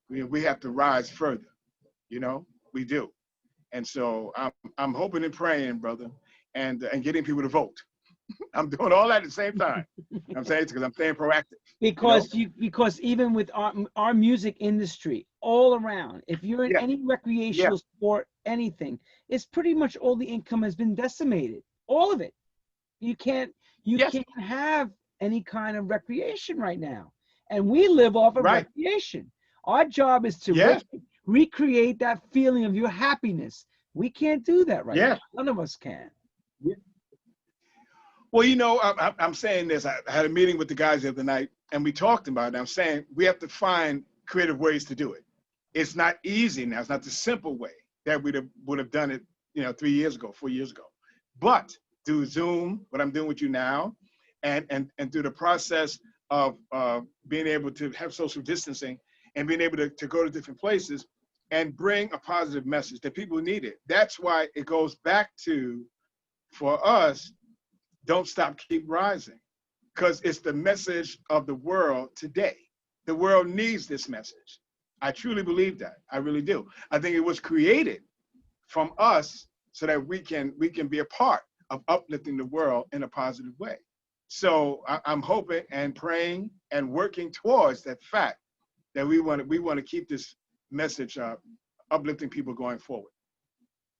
We have to rise further, we do, and so I'm hoping and praying, brother, and getting people to vote. I'm doing all that at the same time. I'm saying it's because I'm staying proactive. Because even with our music industry all around, if you're in any recreational sport, anything, it's pretty much all the income has been decimated. All of it. You can't have any kind of recreation right now. And we live off of recreation. Our job is to recreate that feeling of your happiness. We can't do that right now. None of us can. Yeah. Well, I'm saying this. I had a meeting with the guys the other night, and we talked about it. I'm saying we have to find creative ways to do it. It's not easy now. It's not the simple way that we would have done it, 3 years ago, 4 years ago. But through Zoom, what I'm doing with you now, and through the process of being able to have social distancing and being able to go to different places and bring a positive message that people need it. That's why it goes back to, for us, don't stop, keep rising, because it's the message of the world today. The world needs this message. I truly believe that. I really do. I think it was created from us so that we can be a part of uplifting the world in a positive way. So I'm hoping and praying and working towards that fact that we want to keep this message uplifting people going forward.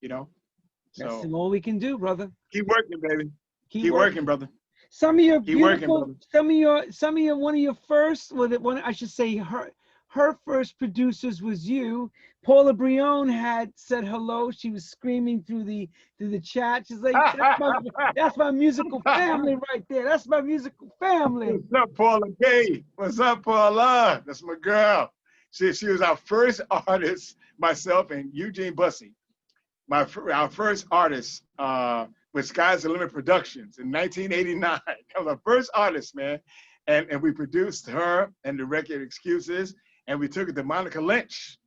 That's all we can do, brother. Keep working, baby. Keep working, brother. Some of your beautiful, some of your one of your first, I should say her first producers was you. Paula Brion had said hello. She was screaming through the chat. She's like, that's my musical family right there. That's my musical family. What's up, Paula Gay? What's up, Paula? That's my girl. She was our first artist, myself and Eugene Bussey. Our first artist with Sky's the Limit Productions in 1989. That was our first artist, man. And we produced her and the record Excuses, and we took it to Monica Lynch.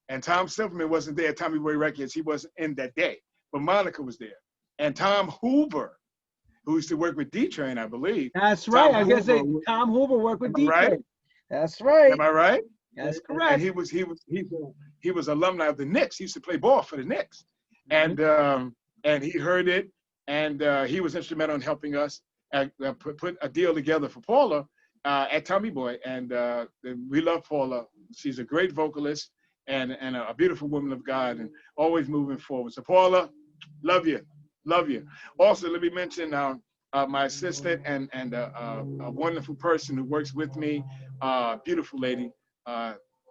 And Tom Silverman wasn't there at Tommy Boy Records. He wasn't in that day, but Monica was there. And Tom Hoover, who used to work with D-Train, I believe. That's right. I guess Tom Hoover worked with D-Train. Right? That's right. Am I right? That's correct. And he was alumni of the Knicks. He used to play ball for the Knicks. And he heard it, and he was instrumental in helping us put a deal together for Paula at Tommy Boy. And we love Paula. She's a great vocalist and a beautiful woman of God, and always moving forward. So Paula, love you. Also, let me mention my assistant and a wonderful person who works with me, beautiful lady,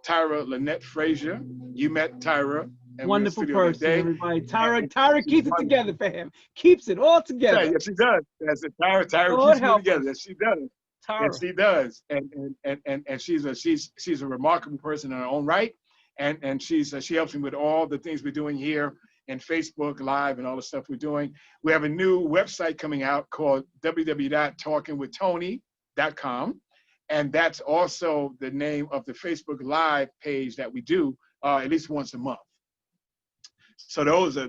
Tyra Lynette Frazier. You met Tyra. And Wonderful we were in the person, studio everybody. and Tyra she's keeps it wonderful. together, fam. Keeps it all together. Yes, she does. That's it. Tyra Lord keeps me help together. us. Yes, she does. Tyra. Yes, she does. And she's a remarkable person in her own right. And she helps me with all the things we're doing here and Facebook Live and all the stuff we're doing. We have a new website coming out called www.talkingwithtony.com. And that's also the name of the Facebook Live page that we do at least once a month. So those are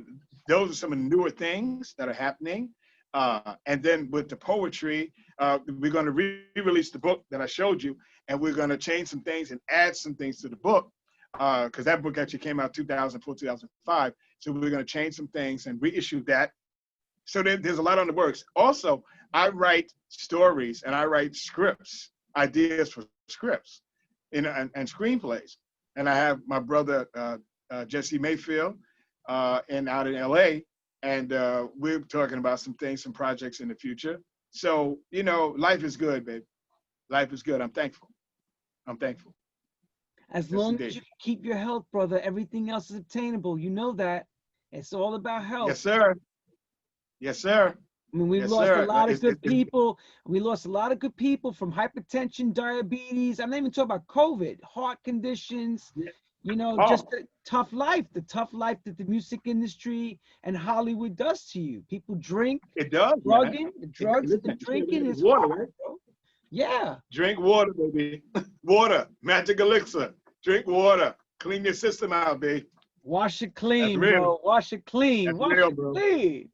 some of the newer things that are happening. And then with the poetry, we're going to re-release the book that I showed you, and we're going to change some things and add some things to the book, because that book actually came out 2004, 2005. So we're going to change some things and reissue that. So there's a lot on the works. Also, I write stories and I write scripts, ideas for scripts, and screenplays. And I have my brother, Jesse Mayfield, and out in LA, and we're talking about some things, some projects in the future. So, life is good, babe. Life is good. I'm thankful. As long as you keep your health, brother, everything else is obtainable. You know that. It's all about health. Yes, sir. Yes, sir. I mean, we lost a lot of good people. We lost a lot of good people from hypertension, diabetes. I'm not even talking about COVID, heart conditions. Just the tough life that the music industry and Hollywood does to you. People drink. It does. The drugs, the drinking is water, hard, bro. Yeah. Drink water, baby. Water, magic elixir. Drink water. Clean your system out, baby. Wash it clean, bro. Wash it clean. That's Wash real, it bro. clean.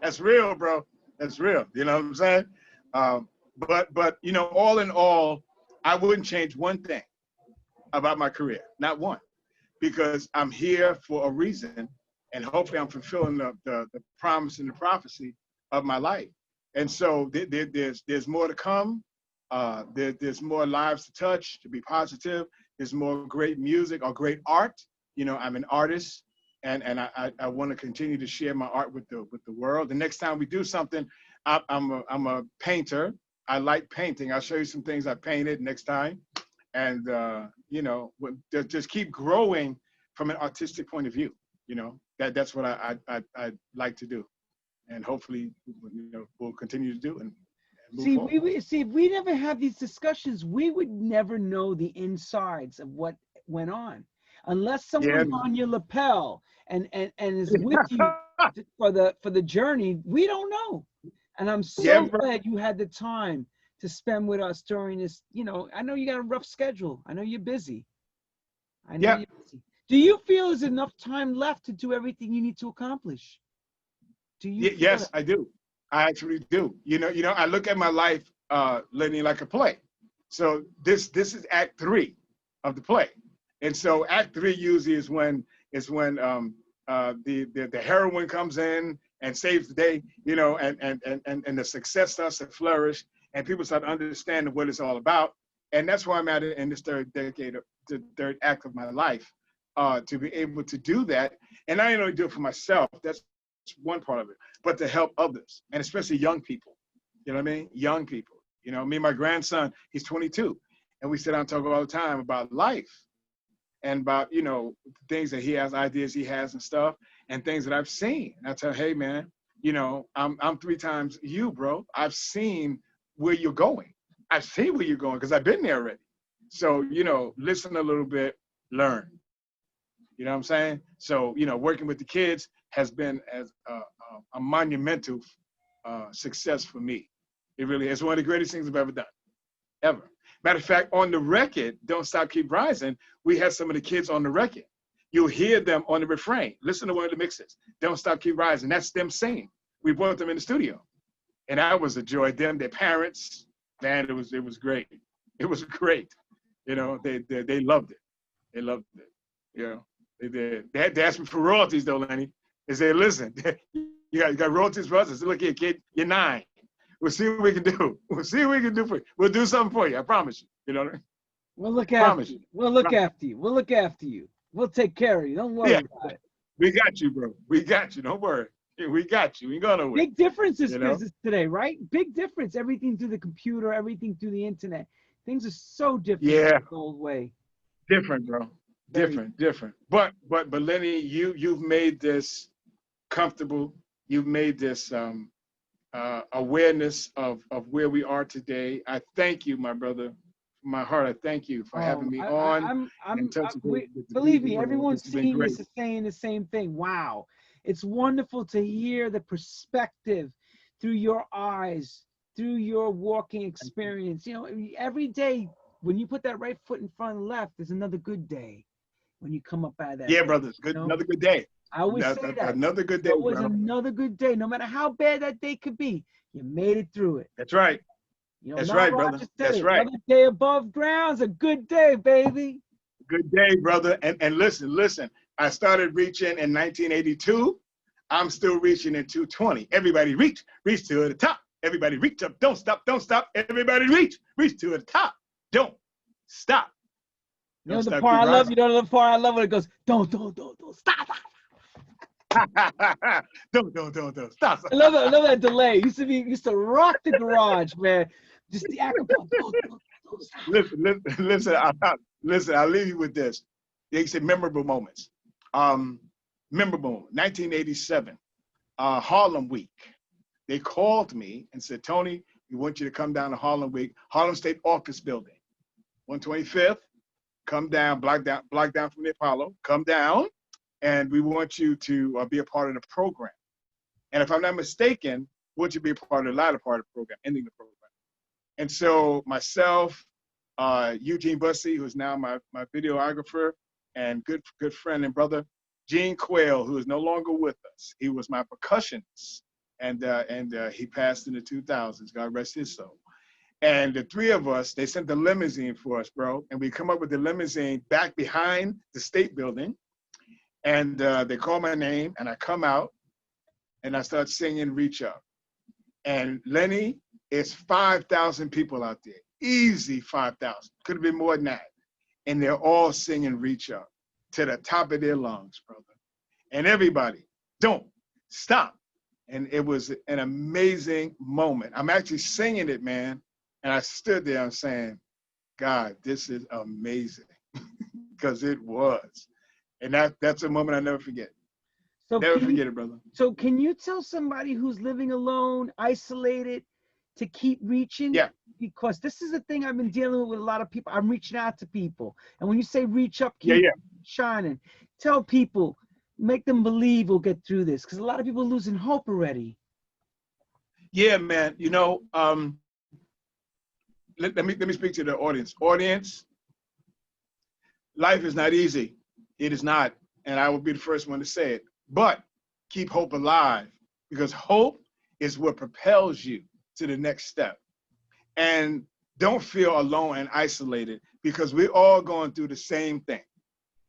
That's real, bro. That's real. You know what I'm saying? But all in all, I wouldn't change one thing about my career, not one, because I'm here for a reason, and hopefully I'm fulfilling the promise and the prophecy of my life. And so there's more to come. There's more lives to touch, to be positive. There's more great music or great art. I'm an artist, and I want to continue to share my art with the world. The next time we do something, I'm a painter. I like painting. I'll show you some things I painted next time. And, just keep growing from an artistic point of view. That's what I'd like to do. And hopefully, we'll continue to do and move forward. If we never have these discussions, we would never know the insides of what went on. Unless someone's on your lapel and is with you for the journey, we don't know. And I'm so glad you had the time to spend with us during this. I know you got a rough schedule. I know you're busy. You're busy. Do you feel there's enough time left to do everything you need to accomplish? Do you? Yes, I do. I actually do. I look at my life, Lenny, like a play. So this is Act 3 of the play, and so Act 3 usually is when the heroine comes in and saves the day, and the success starts to flourish, and people start understanding what it's all about. And that's why I'm at it in this third act of my life, to be able to do that. And I only do it for myself. That's one part of it, but to help others, and especially young people. You know what I mean? Young people. Me and my grandson, he's 22, and we sit down and talk all the time about life and about, things that he has, ideas he has and stuff, and things that I've seen. And I tell him, hey, man, I'm 3 times you, bro. I've seen where you're going. I've seen where you're going because I've been there already. So, listen a little bit, learn. You know what I'm saying? So, working with the kids has been as a monumental success for me. It really is one of the greatest things I've ever done, ever. Matter of fact, on the record, Don't Stop, Keep Rising, we had some of the kids on the record. You'll hear them on the refrain. Listen to one of the mixes. Don't Stop, Keep Rising. That's them singing. We brought them in the studio. And that was a joy. Them, their parents, man, it was great. It was great. They loved it. They loved it. They did. They had to ask me for royalties though, Lenny. They said, listen, you got royalties for us. I said, look here, kid, you're 9. We'll see what we can do. We'll see what we can do for you. We'll do something for you. I promise you. You know what I mean? We'll look after you. We'll look after you. We'll look after you. We'll take care of you. Don't worry about it. We got you, bro. We got you. Don't worry. We got you. We gonna win. Big difference in business today, right? Big difference. Everything through the computer, everything through the internet. Things are so different from the old way. Different, bro. Very. Different. But Lenny, you've made this comfortable. You've made this awareness of where we are today. I thank you, my brother. From my heart, I thank you for having Oh, me on and touching base with the believe people, me, bro. everyone This has been seeing great. this is saying the same thing. Wow. It's wonderful to hear the perspective through your eyes, through your walking experience. You know, every day when you put that right foot in front of the left, there's another good day when you come up out of that. Yeah, place, brother. you Good, know? another good day. I always say that. Another good day, It's always brother. another good day. No matter how bad that day could be, you made it through it. That's right. You know, That's Nile right, brother. Rodgers said That's it. right. Another day above ground's a good day, baby. Good day, brother. And listen. I started reaching in 1982. I'm still reaching in 220. Everybody reach to the top. Everybody reach up. Don't stop. Everybody reach to the top. Don't stop. You know Don't the stop. part Keep I love. rising. You know the part I love when it goes, don't stop. Don't stop. I love that delay. Used to rock the garage, man. Just the acapella. Don't stop. Listen. I'll leave you with this. They said memorable moments. Memorable 1987, Harlem Week. They called me and said, Toney, we want you to come down to Harlem Week, Harlem State Office Building, 125th. Come down, block down from the Apollo. Come down, and we want you to be a part of the program. And if I'm not mistaken, would you be a part of the latter part of the program, ending the program? And so myself, Eugene Bussey, who's now my videographer and good friend and brother, Gene Quayle, who is no longer with us. He was my percussionist, and he passed in the 2000s. God rest his soul. And the three of us, they sent the limousine for us, bro. And we come up with the limousine back behind the state building. And they call my name, and I come out, and I start singing Reach Up. And Lenny, it's 5,000 people out there. Easy 5,000. Could have been more than that. And they're all singing Reach Up to the top of their lungs, brother. And everybody, don't stop. And it was an amazing moment. I'm actually singing it, man. And I stood there and saying, God, this is amazing. Because it was. And that's a moment I never forget. So Never forget it, brother. So can you tell somebody who's living alone, isolated, to keep reaching? Yeah. Because this is the thing I've been dealing with a lot of people. I'm reaching out to people. And when you say reach up, keep shining. Tell people, make them believe we'll get through this. Because a lot of people are losing hope already. Yeah, man. You know, let me speak to the audience. Audience, life is not easy. It is not. And I will be the first one to say it. But keep hope alive, because hope is what propels you to the next step. And don't feel alone and isolated, because we're all going through the same thing.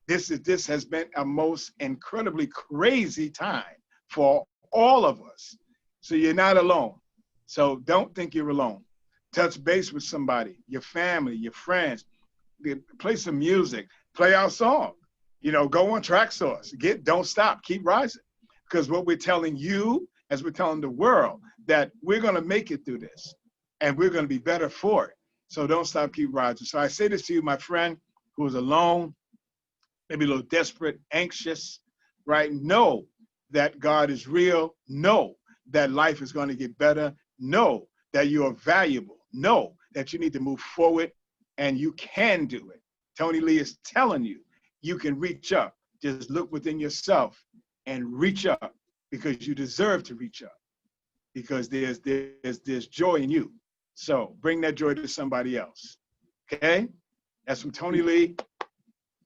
This has been a most incredibly crazy time for all of us. So you're not alone. So don't think you're alone. Touch base with somebody, your family, your friends. Play some music, play our song. You know, go on Track Source. Don't stop, keep rising. Because what we're telling you, as we're telling the world, that we're going to make it through this, and we're going to be better for it. So don't stop, keep rising. So I say this to you, my friend, who is alone, maybe a little desperate, anxious, right? Know that God is real. Know that life is going to get better. Know that you are valuable. Know that you need to move forward, and you can do it. Toney Lee is telling you, you can reach up. Just look within yourself and reach up, because you deserve to reach up, because there's joy in you. So bring that joy to somebody else. Okay? That's from Toney Lee.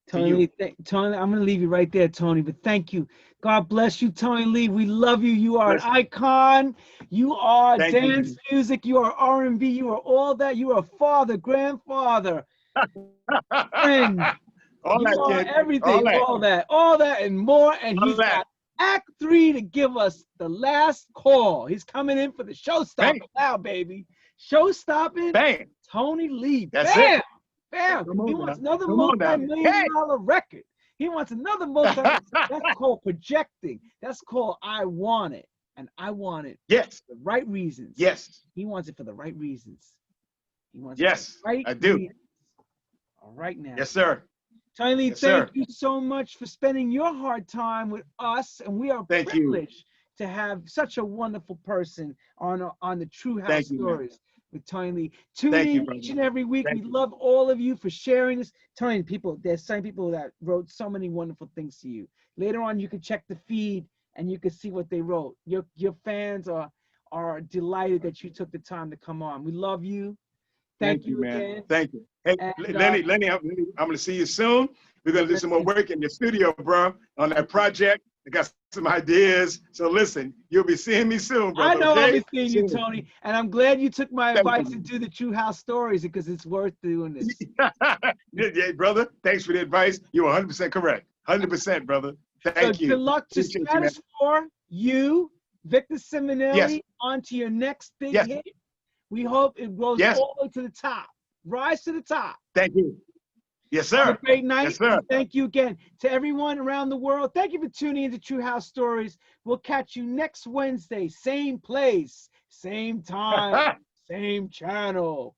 Toney, Toney, I'm going to leave you right there, Toney, but thank you. God bless you, Toney Lee. We love you. You are an icon. You are dance music. You are R&B. You are all that. You are a father, grandfather, friend. All you that, are kid. everything, all that and more. And he's got Act 3 to give us the last call. He's coming in for the show-stopping now, baby. Show-stopping, Bam. Toney Lee. That's Bam. it. Bam. He wants another multi-million-dollar record. He wants another That's called projecting. That's called I want it. And I want it for the right reasons. Yes. He wants it for the right reasons. He wants it for the right I do. Reasons. All right now. Yes, sir. Toney Lee, Yes, sir. thank you so much for spending your hard time with us, and we are Thank you. privileged to have such a wonderful person on the True House Thank you, man. Stories with Toney Lee. Tune Thank you, in brother. each and every week. Thank We you. love all of you for sharing this. Toney, there's some people that wrote so many wonderful things to you. Later on, you can check the feed and you can see what they wrote. Your fans are delighted that you took the time to come on. We love you. Thank you man. again. Thank you. Hey, And, Lenny, I'm going to see you soon. We're going to do some more work in the studio, bro, on that project. I got some ideas. So listen, you'll be seeing me soon, brother. I know okay? I'll be seeing you, Toney, and I'm glad you took my Thank advice you. and do the True House Stories because it's worth doing this. Yeah, brother. Thanks for the advice. You're 100% correct. 100%, brother. Thank you. Good luck to Appreciate Status 4, you, Victor Simonelli, Yes. on to your next big Yes. hit. We hope it goes Yes. all the way to the top. Rise to the top. Thank you. Yes, sir. Have a great night. Yes, sir. And thank you again to everyone around the world. Thank you for tuning into True House Stories. We'll catch you next Wednesday, same place, same time, same channel.